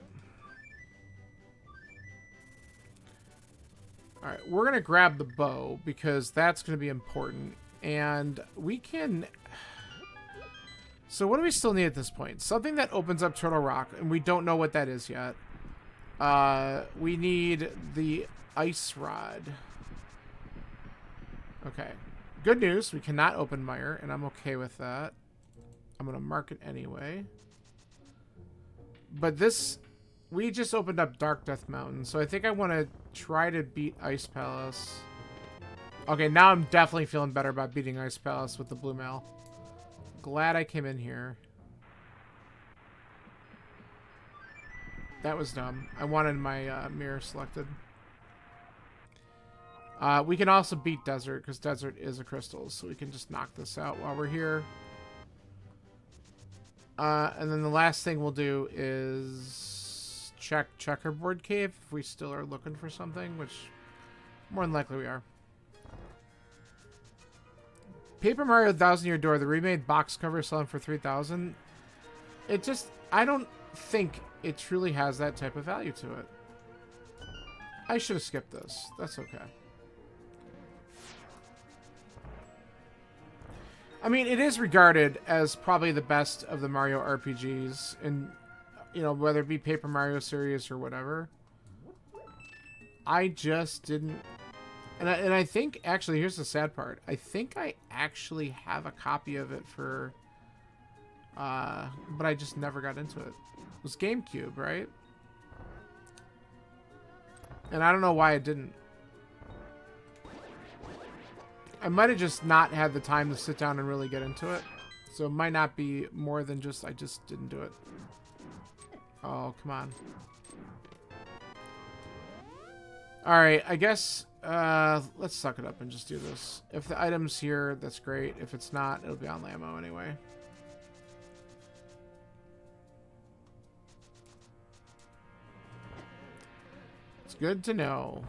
Alright, we're going to grab the bow because that's going to be important. And we can... So what do we still need at this point? Something that opens up Turtle Rock, and we don't know what that is yet. We need the ice rod. Okay. Good news, we cannot open Mire, and I'm okay with that. I'm going to mark it anyway. But this... We just opened up Dark Death Mountain, so I think I want to try to beat Ice Palace. Okay, now I'm definitely feeling better about beating Ice Palace with the Blue Mail. Glad I came in here. That was dumb. I wanted my mirror selected. We can also beat Desert, because Desert is a crystal, so we can just knock this out while we're here. And then the last thing we'll do is check Checkerboard Cave if we still are looking for something, which more than likely we are. Paper Mario Thousand Year Door, the remade box cover selling for $3,000. It just, I don't think it truly has that type of value to it. I should have skipped this. That's okay. I mean, it is regarded as probably the best of the Mario RPGs, and you know, whether it be Paper Mario series or whatever. I just didn't... And I think, actually, here's the sad part. I think I actually have a copy of it for... but I just never got into it. It was GameCube, right? And I don't know why I didn't. I might have just not had the time to sit down and really get into it. So it might not be more than just, I just didn't do it. Oh, come on. Alright, I guess, let's suck it up and just do this. If the item's here, that's great. If it's not, it'll be on Lammo anyway. It's good to know.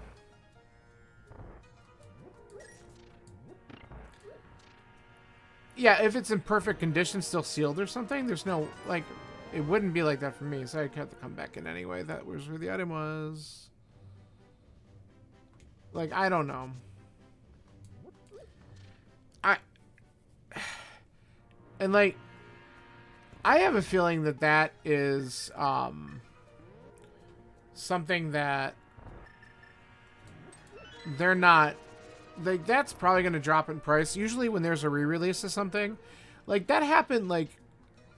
Yeah, if it's in perfect condition, still sealed or something, there's no, like, it wouldn't be like that for me, so I'd have to come back in anyway. That was where the item was. Like, I don't know. And, like, I have a feeling that that is, something that they're not, like, that's probably going to drop in price. Usually when there's a re-release of something, like, that happened, like,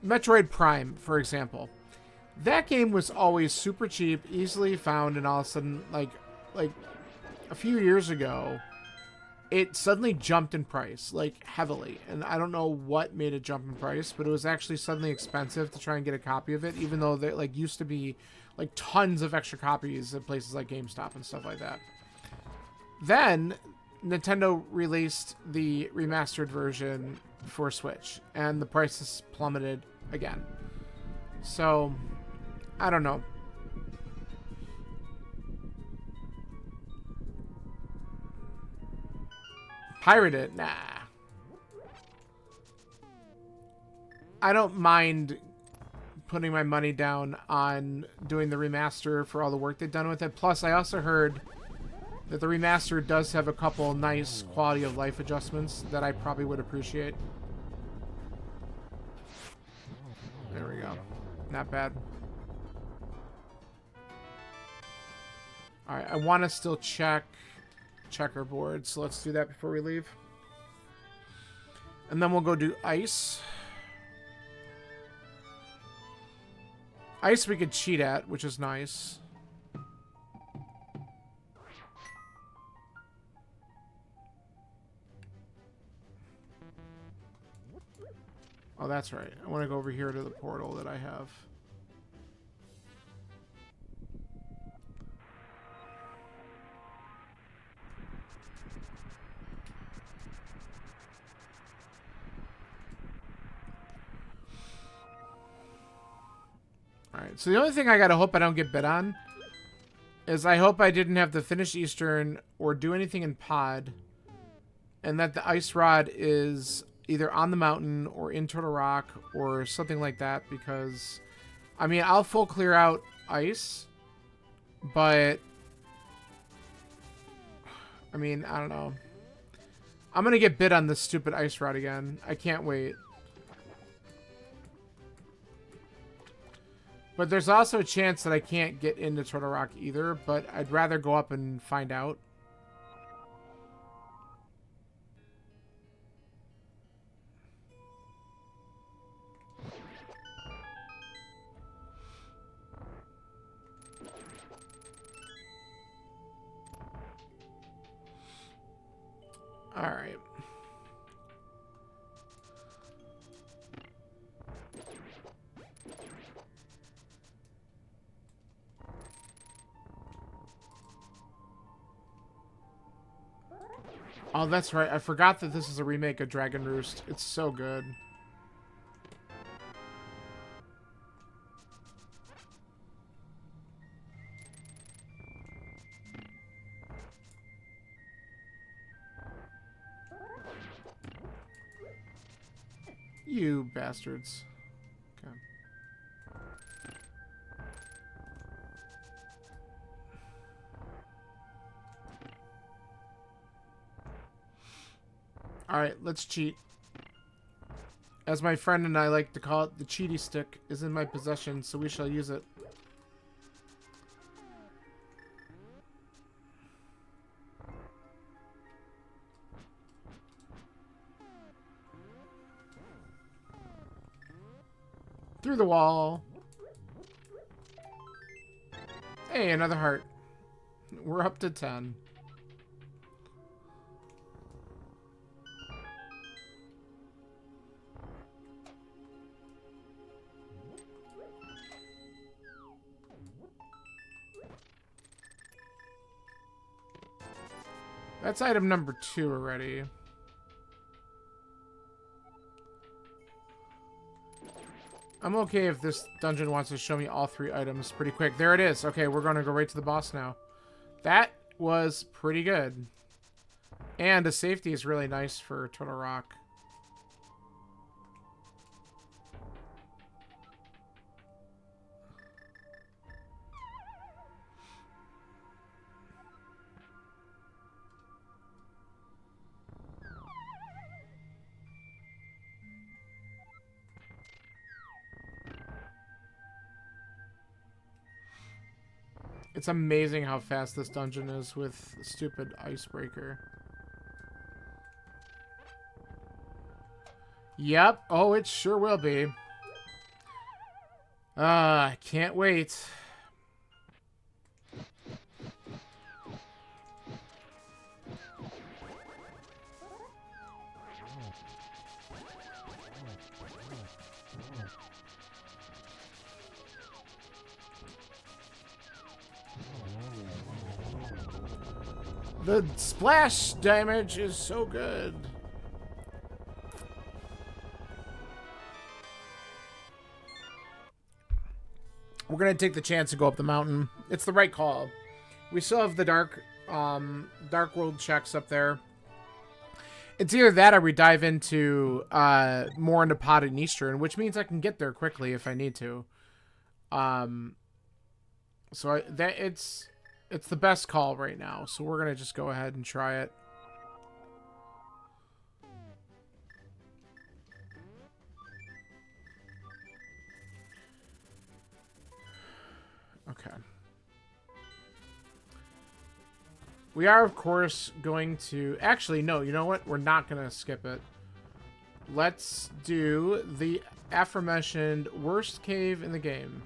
Metroid Prime, for example. That game was always super cheap, easily found, and all of a sudden, like a few years ago, it suddenly jumped in price, like, heavily. And I don't know what made it jump in price, but it was actually suddenly expensive to try and get a copy of it, even though there, like, used to be, like, tons of extra copies at places like GameStop and stuff like that. Then, Nintendo released the remastered version for Switch, and the prices plummeted again. So, I don't know. Pirate it? Nah. I don't mind putting my money down on doing the remaster for all the work they've done with it. Plus, I also heard that the remaster does have a couple nice quality of life adjustments that I probably would appreciate. There we go. Not bad. Alright, I want to still check checkerboard, so let's do that before we leave. And then we'll go do ice. Ice we could cheat at, which is nice. Oh, that's right. I want to go over here to the portal that I have. Alright, so the only thing I gotta hope I don't get bit on is I hope I didn't have to finish Eastern or do anything in Pod, and that the ice rod is either on the mountain or in Turtle Rock or something like that, because, I mean, I'll full clear out ice, but, I mean, I don't know. I'm gonna get bit on this stupid ice rod again. I can't wait. But there's also a chance that I can't get into Turtle Rock either, but I'd rather go up and find out. Alright. Oh, that's right. I forgot that this is a remake of Dragon Roost. It's so good. You bastards. Okay. Alright, let's cheat. As my friend and I like to call it, the cheaty stick is in my possession, so we shall use it. Through the wall. Hey, another heart. We're up to 10. That's item number 2 already. I'm okay if this dungeon wants to show me all 3 items pretty quick. There it is. Okay, we're going to go right to the boss now. That was pretty good. And the safety is really nice for Turtle Rock. It's amazing how fast this dungeon is with stupid icebreaker. Yep. Oh, it sure will be. I can't wait. The splash damage is so good. We're gonna take the chance to go up the mountain. It's the right call. We still have the dark world checks up there. It's either that or we dive into more into Potted Eastern, which means I can get there quickly if I need to. So it's the best call right now. So we're gonna just go ahead and try it. Okay. We are, of course, going to... Actually, no, you know what? We're not going to skip it. Let's do the aforementioned worst cave in the game.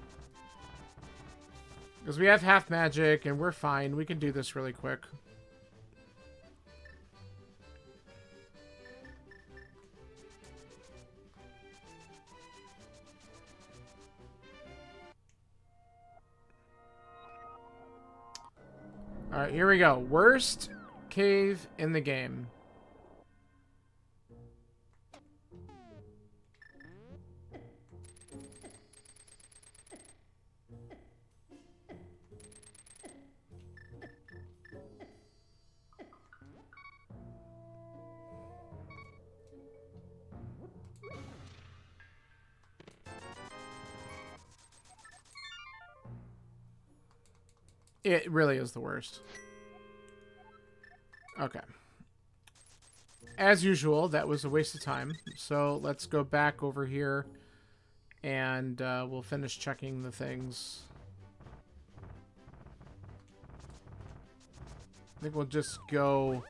Because we have half magic, and we're fine. We can do this really quick. Alright, here we go. Worst cave in the game. It really is the worst. Okay. As usual, that was a waste of time. So let's go back over here and we'll finish checking the things. I think we'll just go...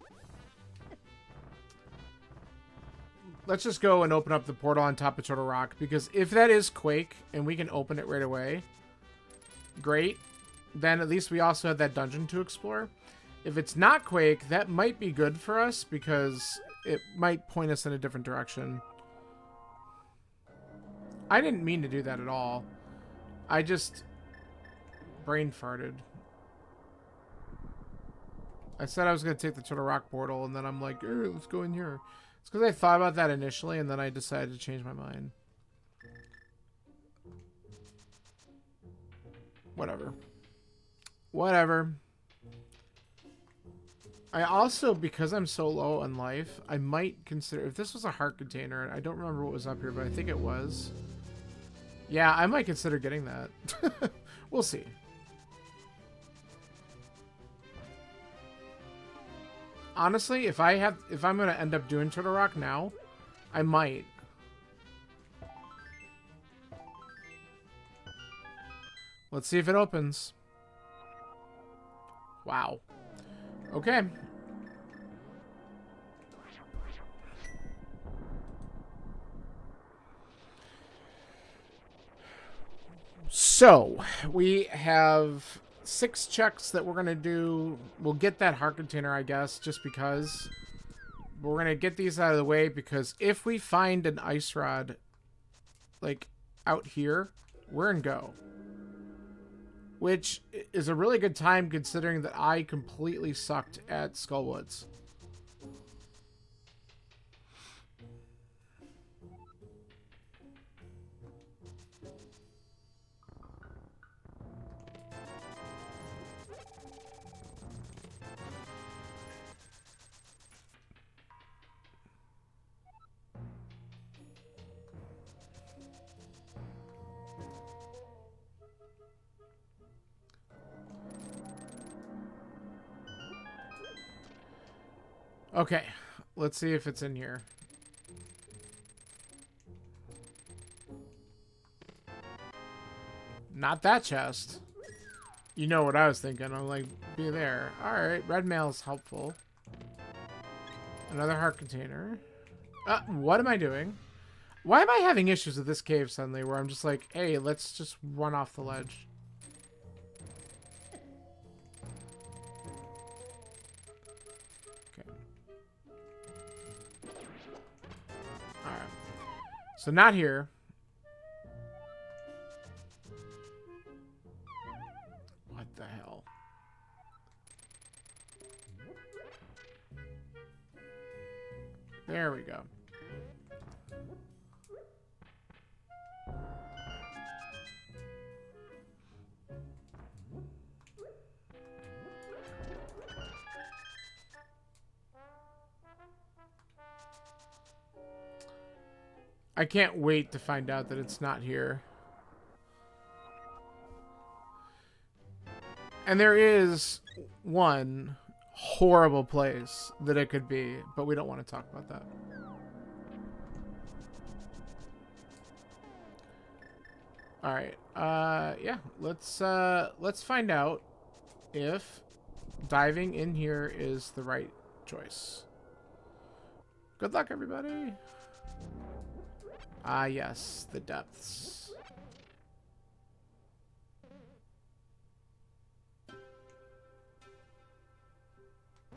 Let's just go and open up the portal on top of Turtle Rock, because if that is Quake and we can open it right away, great. Then at least we also have that dungeon to explore. If it's not Quake, that might be good for us because it might point us in a different direction. I didn't mean to do that at all. I just brain farted. I said I was going to take the Turtle Rock portal, and then I'm like, let's go in here. It's because I thought about that initially, and then I decided to change my mind. Whatever. Whatever. I also, because I'm so low on life, I might consider... If this was a heart container, I don't remember what was up here, but I think it was. Yeah, I might consider getting that. We'll see. Honestly, if I'm going to end up doing Turtle Rock now, I might. Let's see if it opens. Wow. Okay. So, we have 6 checks that we're going to do. We'll get that heart container, I guess, just because. But we're going to get these out of the way because if we find an ice rod, like, out here, we're in go. Which is a really good time considering that I completely sucked at Skullwoods. Okay, let's see if it's in here. Not that chest. You know what I was thinking. I'm like, be there. Alright, red mail is helpful. Another heart container. What am I doing? Why am I having issues with this cave suddenly where I'm just like, hey, let's just run off the ledge? Okay. Alright. So not here. What the hell? There we go. I can't wait to find out that it's not here. And there is one horrible place that it could be, but we don't want to talk about that. All right. Yeah, let's find out if diving in here is the right choice. Good luck, everybody. Ah, yes, the depths.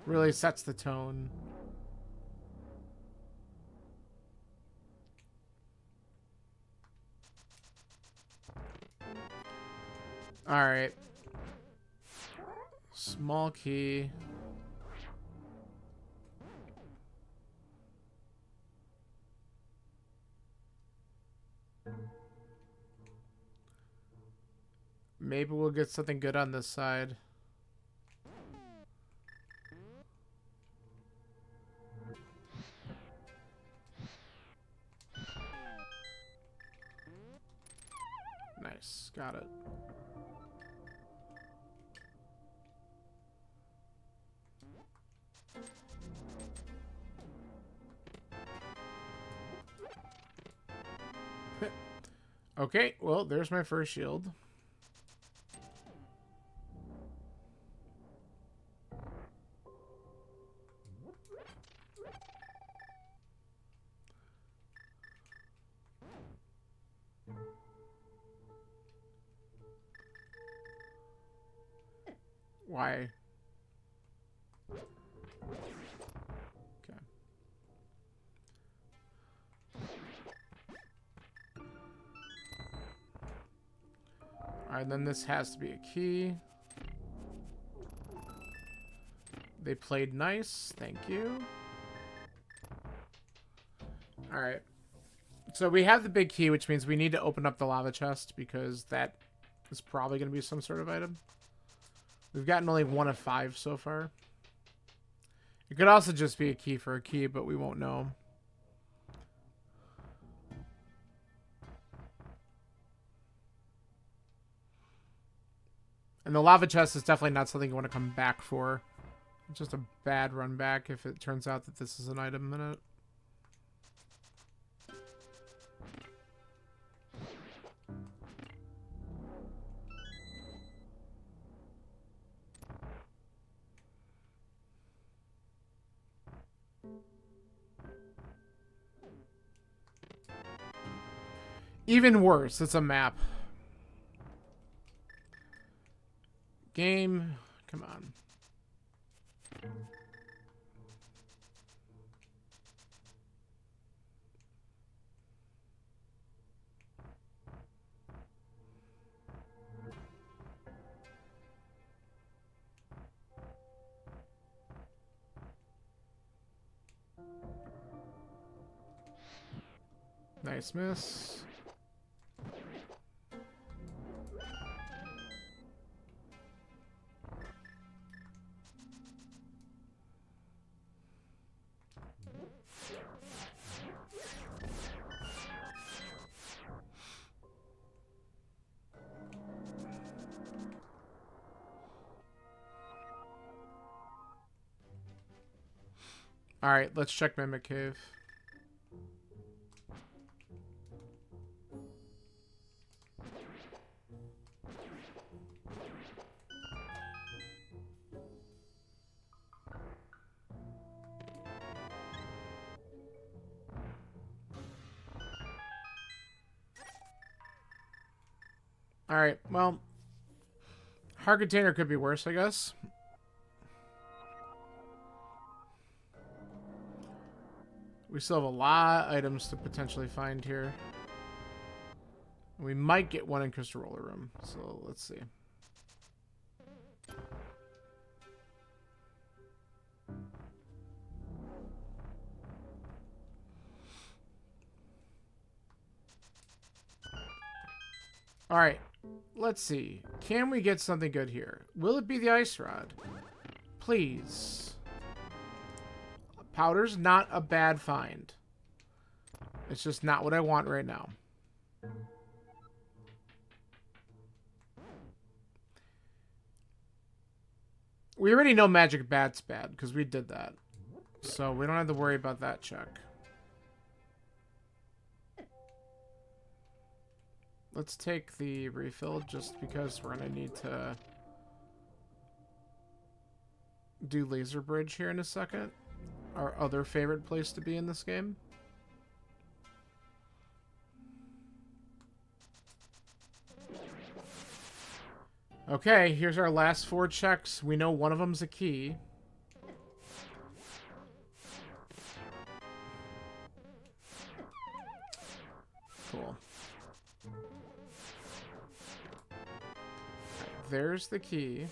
Really sets the tone. All right. Small key. Maybe we'll get something good on this side. Nice. Got it. Okay, well, there's my first shield. Why? Okay. Alright, then this has to be a key. They played nice. Thank you. Alright. So we have the big key, which means we need to open up the lava chest because that is probably going to be some sort of item. We've gotten only 1 of 5 so far. It could also just be a key for a key, but we won't know. And the lava chest is definitely not something you want to come back for. It's just a bad run back if it turns out that this is an item in it. Even worse, it's a map. Game, come on. Nice miss. Alright, let's check Mimic Cave. Alright, well. Hard container could be worse, I guess. We still have a lot of items to potentially find here. We might get one in Crystal Roller Room, so let's see. Alright, let's see. Can we get something good here? Will it be the Ice Rod? Please. Powder's not a bad find. It's just not what I want right now. We already know Magic Bat's bad, because we did that. So we don't have to worry about that check. Let's take the refill, just because we're going to need to do Laser Bridge here in a second. Our other favorite place to be in this game. Okay, here's our last 4 checks. We know one of them's a key. Cool. There's the key.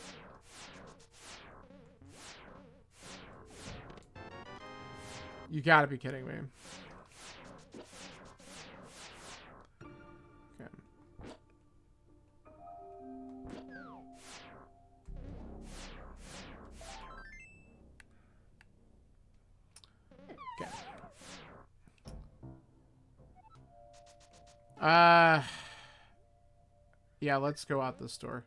You gotta be kidding me. Okay. Okay. Yeah, let's go out this door.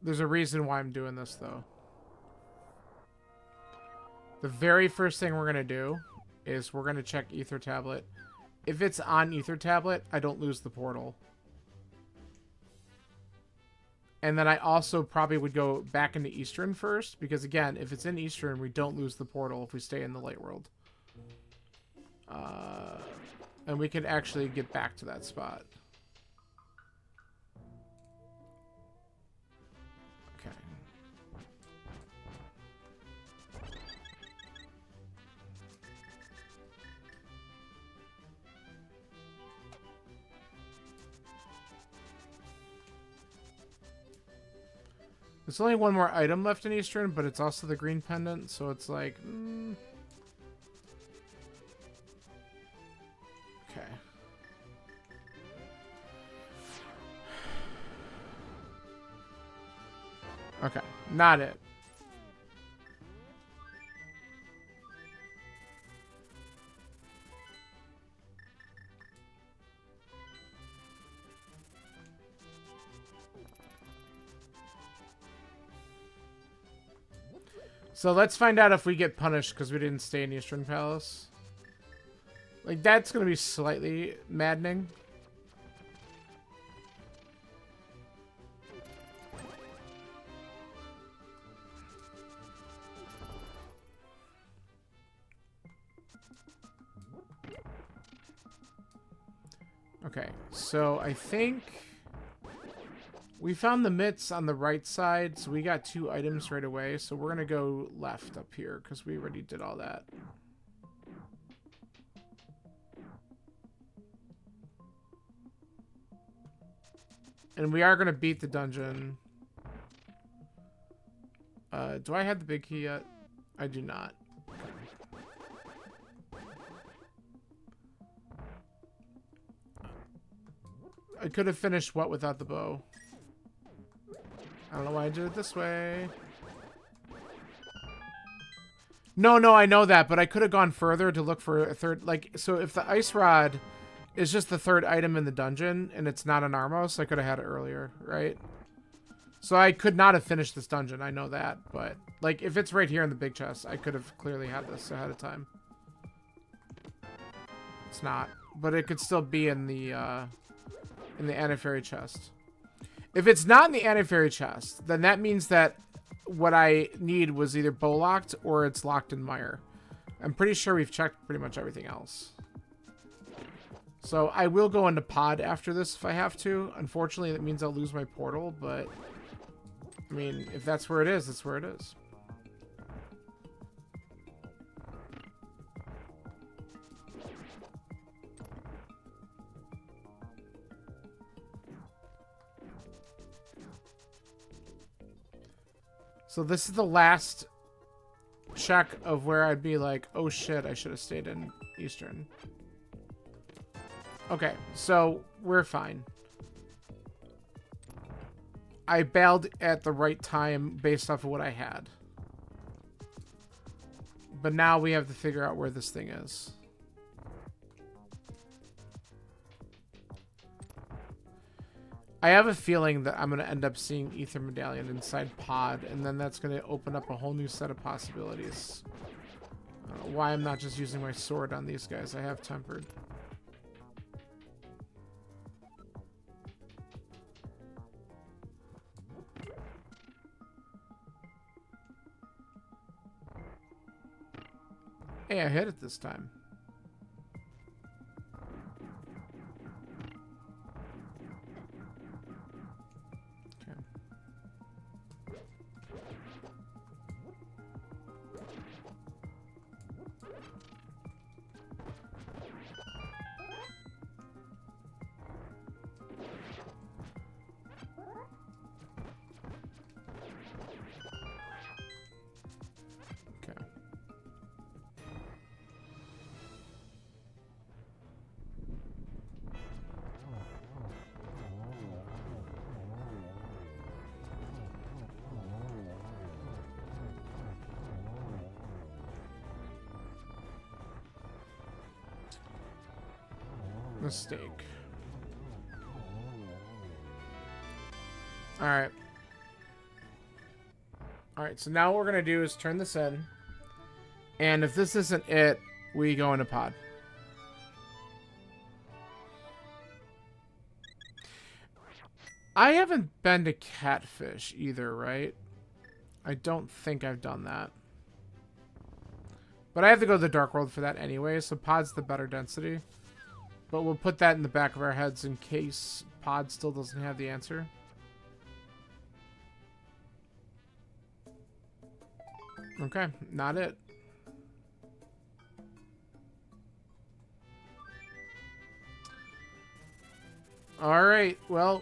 There's a reason why I'm doing this, though. The very first thing we're going to do is we're going to check Ether Tablet. If it's on Ether Tablet, I don't lose the portal. And then I also probably would go back into Eastern first, because again, if it's in Eastern, we don't lose the portal if we stay in the Light World. And we can actually get back to that spot. Okay. There's only one more item left in Eastern, but it's also the green pendant, so it's like... Okay. Okay, not it. So let's find out if we get punished because we didn't stay in Eastern Palace. Like, that's going to be slightly maddening. Okay, so I think we found the mitts on the right side, so we got 2 items right away. So we're going to go left up here because we already did all that. And we are going to beat the dungeon. Do I have the big key yet? I do not. I could have finished what without the bow? I don't know why I did it this way. No, I know that, but I could have gone further to look for a third. Like, so if the ice rod is just the 3rd item in the dungeon and it's not an Armos, I could have had it earlier, right? So I could not have finished this dungeon. I know that, but like if it's right here in the big chest, I could have clearly had this ahead of time. It's not, but it could still be in the Antifairy chest. If it's not in the Antifairy chest, then that means that what I need was either bow locked or it's locked in mire. I'm pretty sure we've checked pretty much everything else. So I will go into pod after this if I have to. Unfortunately, that means I'll lose my portal, but I mean, if that's where it is, that's where it is. So this is the last check of where I'd be like, oh shit, I should have stayed in Eastern. Okay, so we're fine. I bailed at the right time based off of what I had. But now we have to figure out where this thing is. I have a feeling that I'm going to end up seeing Ether Medallion inside pod, and then that's going to open up a whole new set of possibilities. I don't know why I'm not just using my sword on these guys. I have tempered. Hey, I hit it this time. Okay. Okay. Mistake. Alright. Alright, so now what we're going to do is turn this in. And if this isn't it, we go into pod. I haven't been to Catfish either, right? I don't think I've done that. But I have to go to the Dark World for that anyway, so pod's the better density. But we'll put that in the back of our heads in case pod still doesn't have the answer. Okay, not it. Alright, well,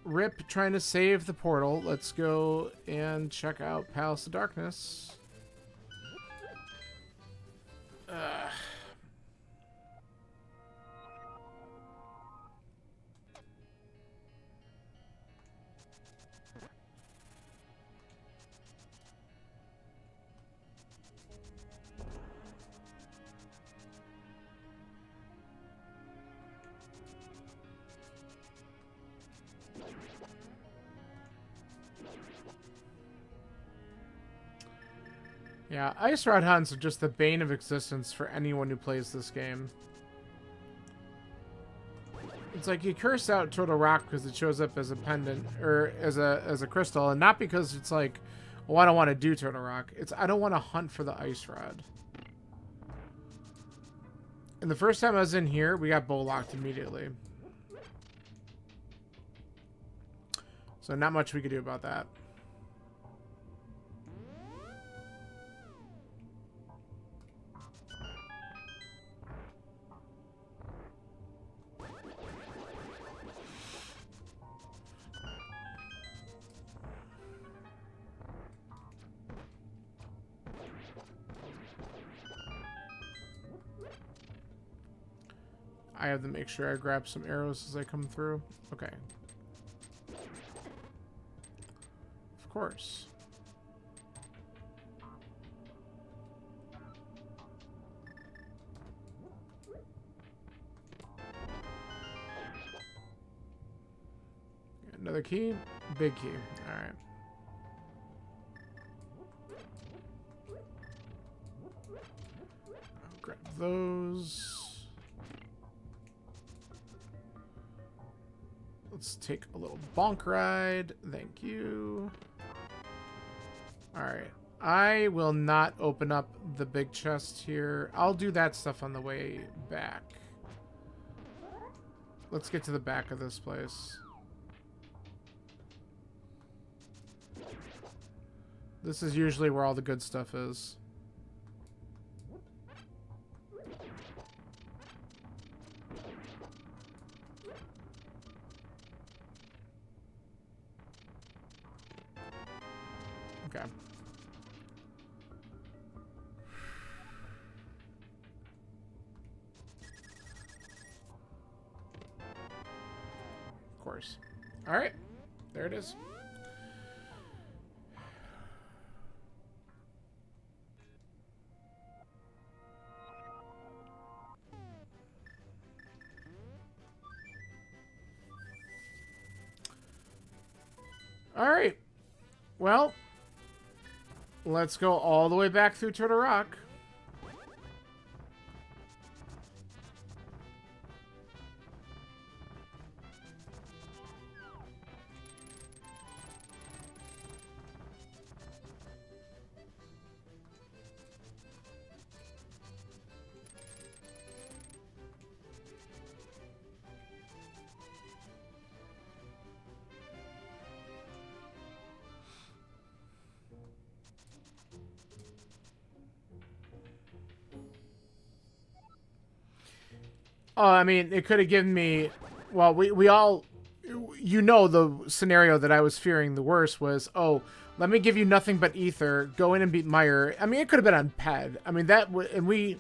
RIP trying to save the portal. Let's go and check out Palace of Darkness. Yeah, Ice Rod hunts are just the bane of existence for anyone who plays this game. It's like you curse out Turtle Rock because it shows up as a pendant or as a crystal, and not because it's like, oh, I don't want to do Turtle Rock. It's I don't want to hunt for the Ice Rod. And the first time I was in here, we got bow locked immediately. So not much we could do about that. I have to make sure I grab some arrows as I come through. Okay. Of course. Another key. Big key. All right. I'll grab those. Let's take a little bonk ride. Thank you. All right. I will not open up the big chest here. I'll do that stuff on the way back. Let's get to the back of this place. This is usually where all the good stuff is. Okay. Of course. All right. There it is. All right. Well, let's go all the way back through Turtle Rock. Oh, I mean, it could have given me... Well, we all... You know the scenario that I was fearing the worst was, oh, let me give you nothing but ether, go in and beat Meyer. I mean, it could have been on Ped. I mean, that... And we...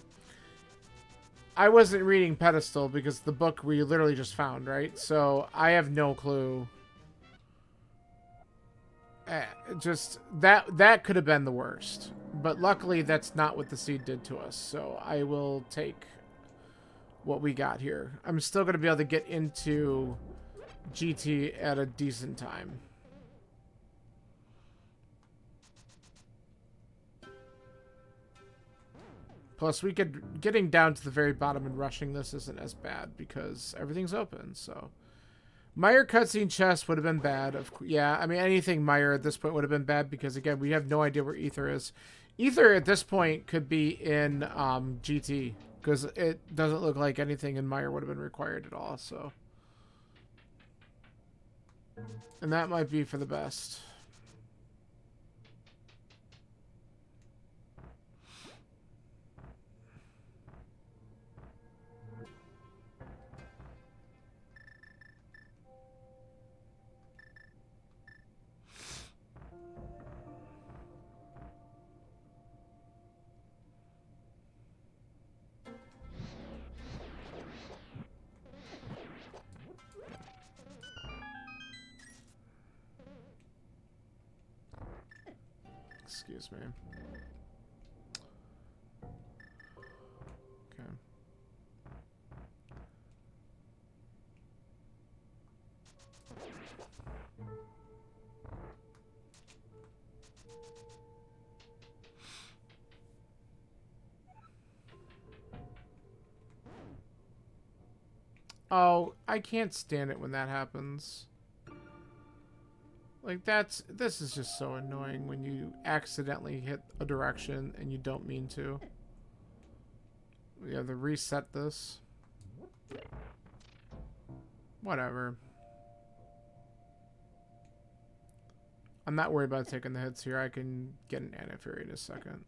I wasn't reading Pedestal because the book we literally just found, right? So, I have no clue. Just... That could have been the worst. But luckily, that's not what the seed did to us. So, I will take... what we got here. I'm still going to be able to get into GT at a decent time. Plus, getting down to the very bottom and rushing this isn't as bad because everything's open, so. Meyer cutscene chest would have been bad. Yeah, I mean, anything Meyer at this point would have been bad because, again, we have no idea where Ether is. Ether at this point could be in GT. Because it doesn't look like anything in Meyer would have been required at all, so. And that might be for the best. Excuse me. Okay. Oh, I can't stand it when that happens. Like, this is just so annoying when you accidentally hit a direction and you don't mean to. We have to reset this. Whatever. I'm not worried about taking the hits here. I can get an anti-fury in a second.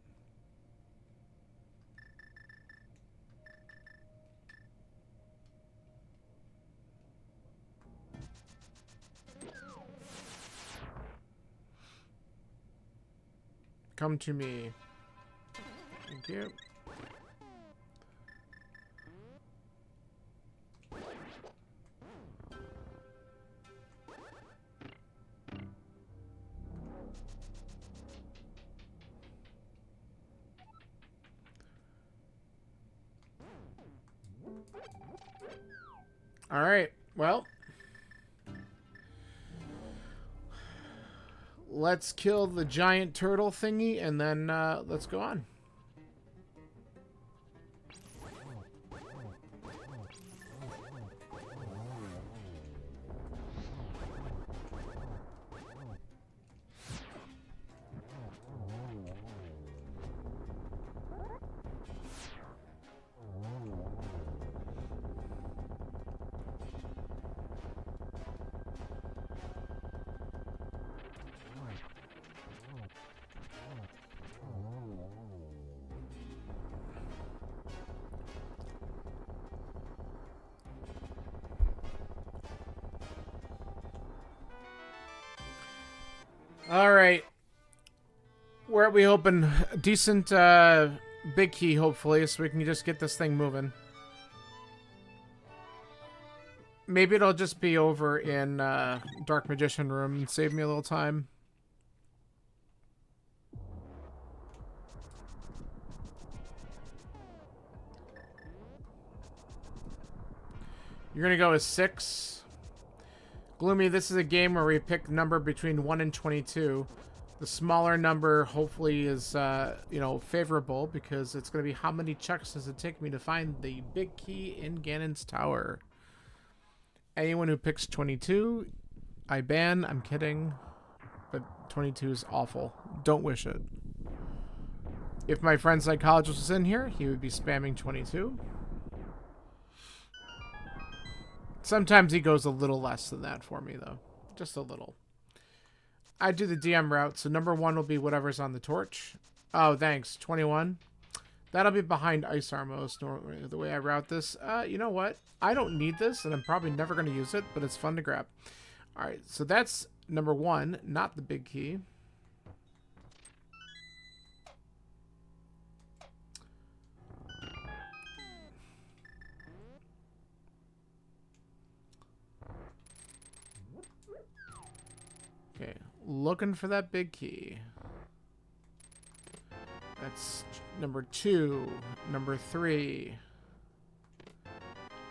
Come to me. Thank you. All right. Well, let's kill the giant turtle thingy and then let's go on. All right. Where are we hoping? A decent big key, hopefully, so we can just get this thing moving. Maybe it'll just be over in Dark Magician room and save me a little time. You're gonna go with 6. Gloomy, this is a game where we pick a number between 1 and 22. The smaller number hopefully is, you know, favorable because it's going to be how many checks does it take me to find the big key in Ganon's tower. Anyone who picks 22, I ban. I'm kidding. But 22 is awful. Don't wish it. If my friend Psychologist was in here, he would be spamming 22. Sometimes he goes a little less than that for me, though. Just a little. I do the DM route, so number 1 will be whatever's on the torch. Oh, thanks. 21. That'll be behind Ice Armos, the way I route this. You know what? I don't need this, and I'm probably never going to use it, but it's fun to grab. Alright, so that's number 1, not the big key. Okay, looking for that big key. That's number 2, number 3,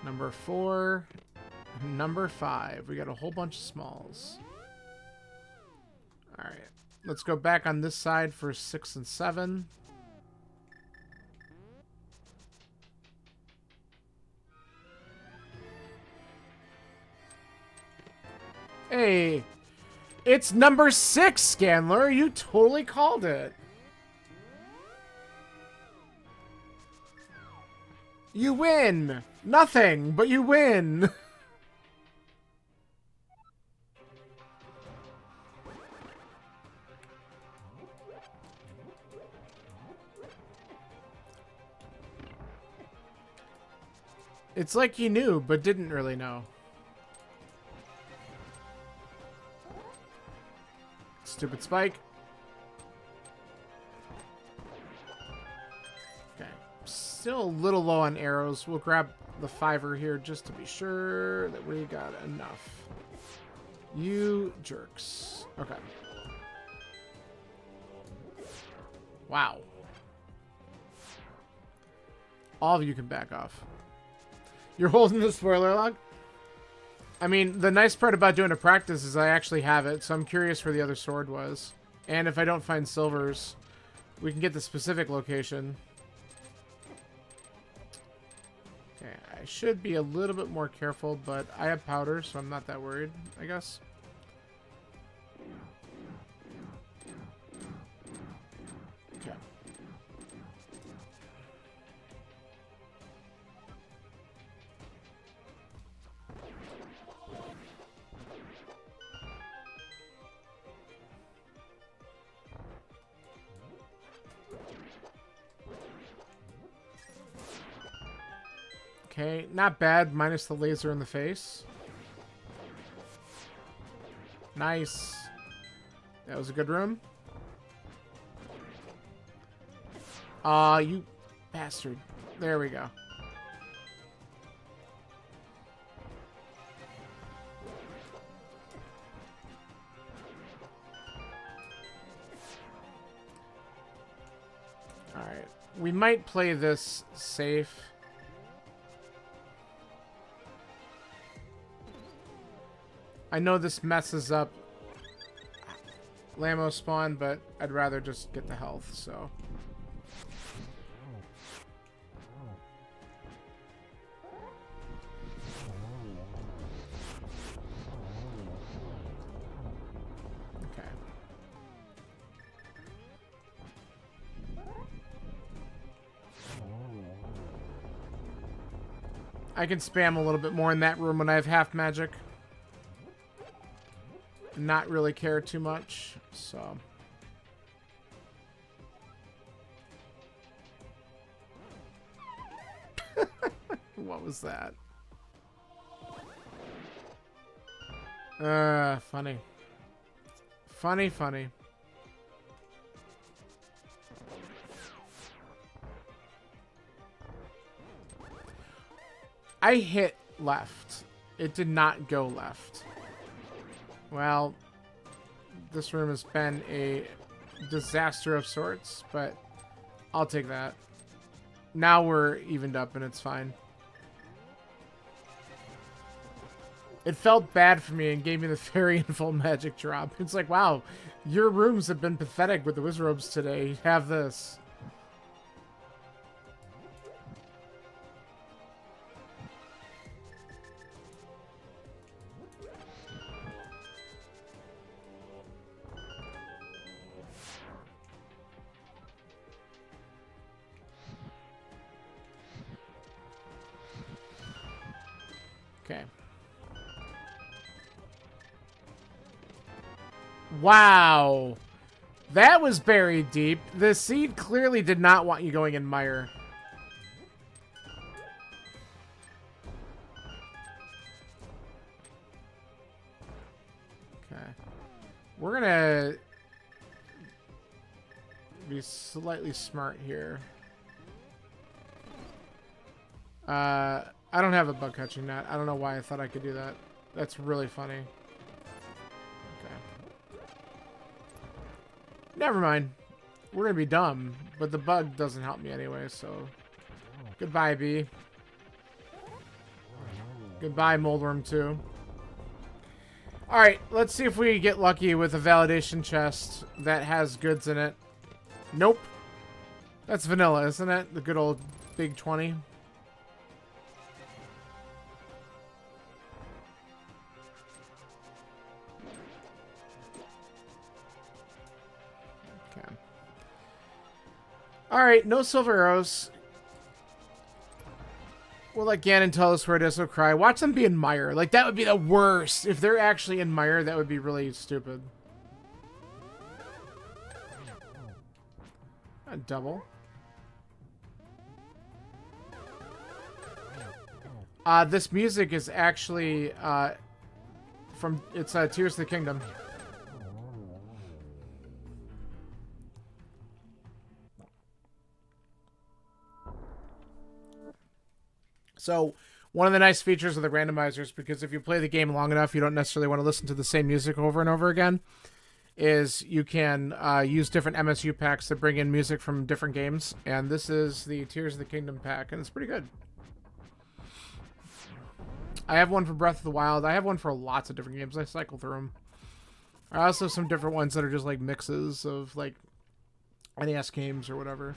number 4, number 5. We got a whole bunch of smalls. Alright, let's go back on this side for 6 and 7. Hey, it's number 6, Scanler. You totally called it. You win. Nothing, but you win. It's like you knew, but didn't really know. Stupid spike. Okay. Still a little low on arrows. We'll grab the 5er here just to be sure that we got enough. You jerks. Okay. Wow. All of you can back off. You're holding the spoiler log? I mean, the nice part about doing a practice is I actually have it, so I'm curious where the other sword was. And if I don't find silvers, we can get the specific location. Okay, I should be a little bit more careful, but I have powder, so I'm not that worried, I guess. Okay. Okay, not bad, minus the laser in the face. Nice. That was a good room. Aw, you bastard. There we go. Alright. We might play this safe. I know this messes up Lamo spawn, but I'd rather just get the health, so. Okay. I can spam a little bit more in that room when I have half magic. Not really care too much, so. What was that? Funny. Funny, funny. I hit left. It did not go left. Well, this room has been a disaster of sorts, but I'll take that. Now we're evened up and it's fine. It felt bad for me and gave me the fairy and full magic drop. It's like, wow, your rooms have been pathetic with the Wizrobes today. Have this. Okay. Wow. That was buried deep. The seed clearly did not want you going in mire. Okay. We're gonna be slightly smart here. I don't have a bug catching net. I don't know why I thought I could do that. That's really funny. Okay. Never mind. We're gonna be dumb, but the bug doesn't help me anyway, so... Goodbye, bee. Goodbye, Moldworm 2. Alright, let's see if we get lucky with a validation chest that has goods in it. Nope. That's vanilla, isn't it? The good old big 20. Alright, no silver arrows. We'll let Ganon tell us where it is, so cry. Watch them be in mire. Like, that would be the worst. If they're actually in mire, that would be really stupid. A double. This music is actually, it's Tears of the Kingdom. So, one of the nice features of the randomizers, because if you play the game long enough, you don't necessarily want to listen to the same music over and over again, is you can use different MSU packs that bring in music from different games. And this is the Tears of the Kingdom pack, and it's pretty good. I have one for Breath of the Wild. I have one for lots of different games. I cycle through them. I also have some different ones that are just like mixes of like NES games or whatever.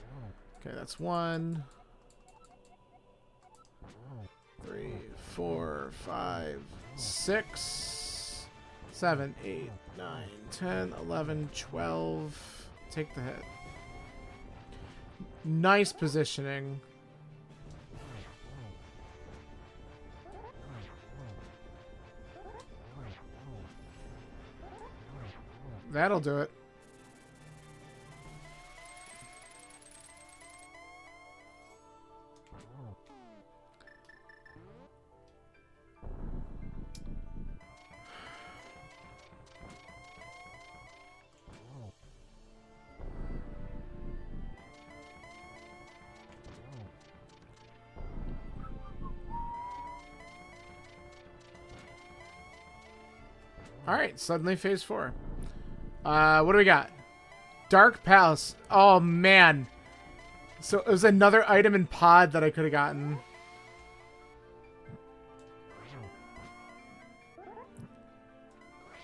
Okay, that's 1, 3, 4, 5, 6, 7, 8, 9, 10, 11, 12. Take the hit. Nice positioning. That'll do it. Alright, suddenly phase 4. What do we got? Dark Palace. Oh, man. So it was another item in pod that I could have gotten.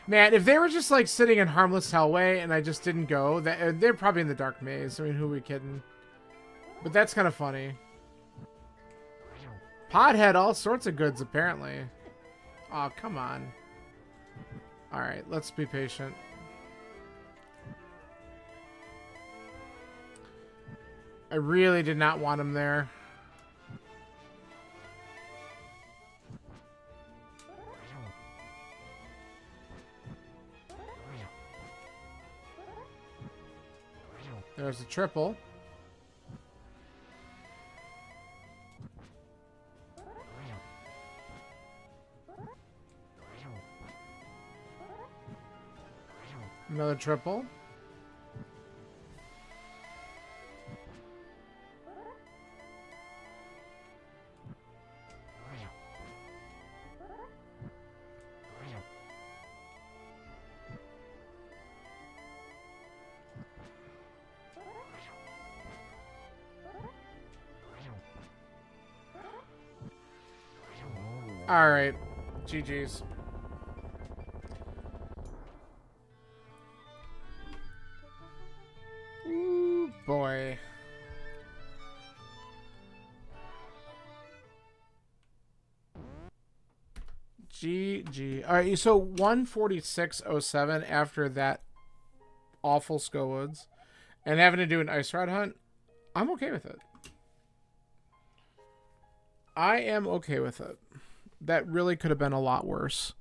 Man, if they were just like sitting in Harmless Hellway and I just didn't go, they're probably in the Dark Maze. I mean, who are we kidding? But that's kind of funny. Pod had all sorts of goods, apparently. Oh, come on. Alright, let's be patient. I really did not want him there. There's a triple. Another triple. All right, GG's. Ooh, boy. GG. All right, so 146.07 after that awful Skowoods and having to do an ice rod hunt, I'm okay with it. I am okay with it. That really could have been a lot worse.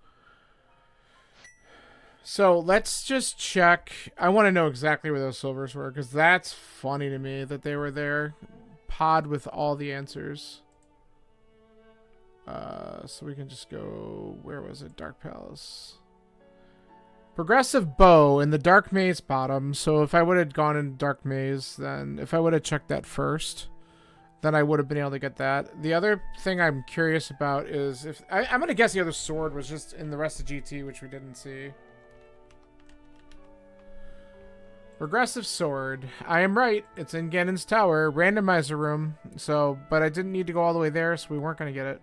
So let's just check. I want to know exactly where those silvers were, because that's funny to me that they were there. Pod with all the answers. So we can just go, where was it? Dark Palace. Progressive bow in the Dark Maze bottom. So if I would have gone in Dark Maze, then if I would have checked that first, then I would have been able to get that. The other thing I'm curious about is if I'm going to guess the other sword was just in the rest of GT, which we didn't see. Regressive sword. I am right. It's in Ganon's Tower. Randomizer room. So, but I didn't need to go all the way there, so we weren't going to get it.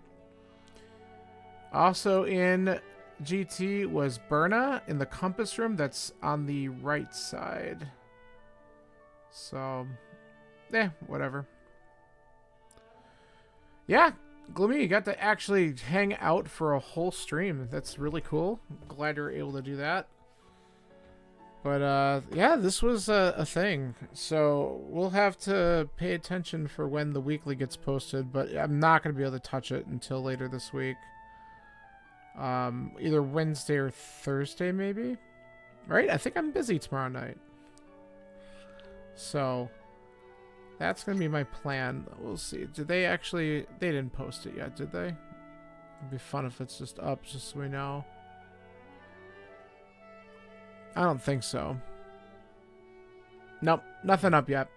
Also in GT was Burna in the compass room. That's on the right side. So, whatever. Yeah, Gloomy, you got to actually hang out for a whole stream. That's really cool. Glad you're able to do that. But, yeah, this was a thing. So, we'll have to pay attention for when the weekly gets posted. But I'm not going to be able to touch it until later this week. Either Wednesday or Thursday, maybe? Right? I think I'm busy tomorrow night. So, that's going to be my plan. We'll see. Did they actually... They didn't post it yet, did they? It'd be fun if it's just up, just so we know. I don't think so. Nope, nothing up yet.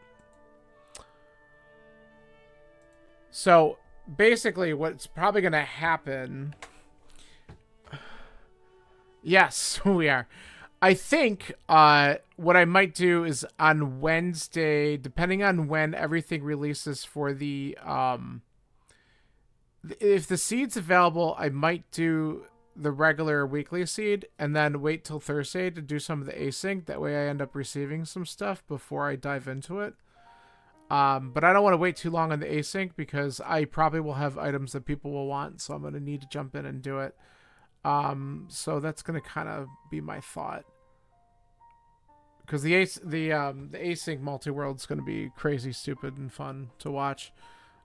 So, basically, what's probably going to happen... Yes, we are. I think what I might do is on Wednesday, depending on when everything releases for the... if the seed's available, I might do the regular weekly seed and then wait till Thursday to do some of the async. That way I end up receiving some stuff before I dive into it. But I don't want to wait too long on the async because I probably will have items that people will want, so I'm going to need to jump in and do it. So that's going to kind of be my thought. Because the async multi-world is going to be crazy, stupid, and fun to watch.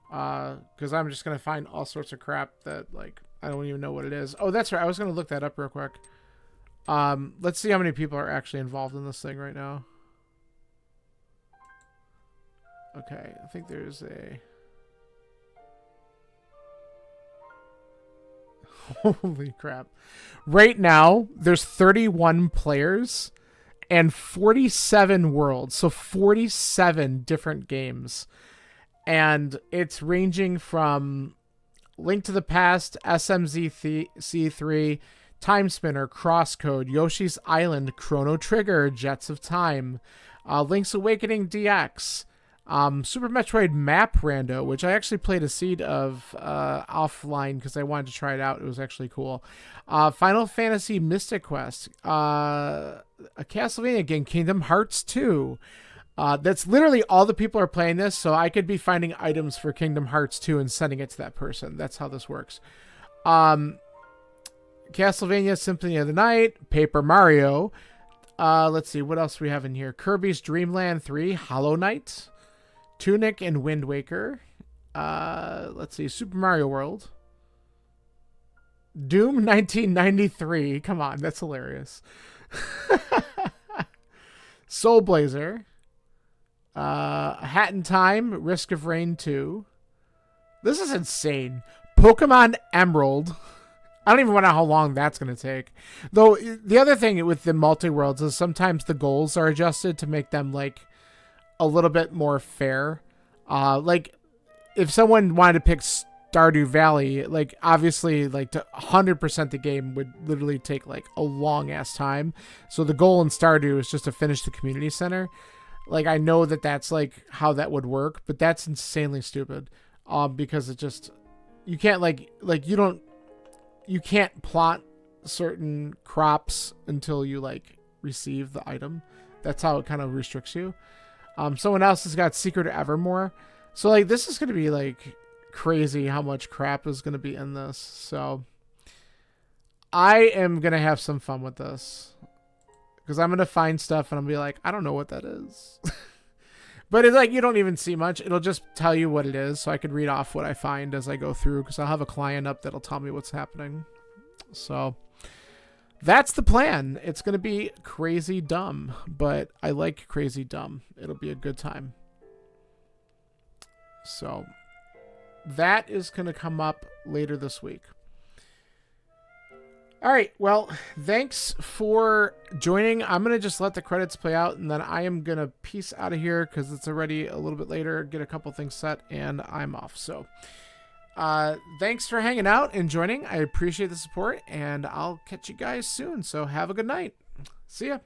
Because I'm just going to find all sorts of crap that, like, I don't even know what it is. Oh, that's right. I was going to look that up real quick. Let's see how many people are actually involved in this thing right now. Okay, I think there's a... Holy crap. Right now, there's 31 players and 47 worlds. So 47 different games. And it's ranging from Link to the Past, SMZ3, Time Spinner, Crosscode, Yoshi's Island, Chrono Trigger, Jets of Time, Link's Awakening DX, Super Metroid Map Rando, which I actually played a seed of offline because I wanted to try it out. It was actually cool. Final Fantasy Mystic Quest, a Castlevania game, Kingdom Hearts 2. That's literally all the people are playing this, so I could be finding items for Kingdom Hearts 2 and sending it to that person. That's how this works. Castlevania Symphony of the Night, Paper Mario. Let's see, what else we have in here? Kirby's Dream Land 3, Hollow Knight, Tunic and Wind Waker. Let's see, Super Mario World. Doom 1993. Come on, that's hilarious. Soul Blazer. A Hat in Time, Risk of Rain 2. This is insane. Pokemon Emerald. I don't even know how long that's going to take. Though the other thing with the multi-worlds is sometimes the goals are adjusted to make them like a little bit more fair. Like if someone wanted to pick Stardew Valley, like obviously like to 100% the game would literally take like a long ass time. So the goal in Stardew is just to finish the community center. Like I know that that's like how that would work, but that's insanely stupid. Because it just, you can't you can't plot certain crops until you like receive the item. That's how it kind of restricts you. Someone else has got Secret of Evermore. So like this is going to be like crazy how much crap is going to be in this. So I am going to have some fun with this because I'm going to find stuff and I'm going to be like, I don't know what that is. But it's like you don't even see much. It'll just tell you what it is, so I could read off what I find as I go through, because I'll have a client up that'll tell me what's happening. So that's the plan. It's going to be crazy dumb, but I like crazy dumb. It'll be a good time. So that is going to come up later this week. All right, well, thanks for joining. I'm going to just let the credits play out, and then I am going to peace out of here because it's already a little bit later, get a couple things set, and I'm off. So thanks for hanging out and joining. I appreciate the support, and I'll catch you guys soon. So have a good night. See ya.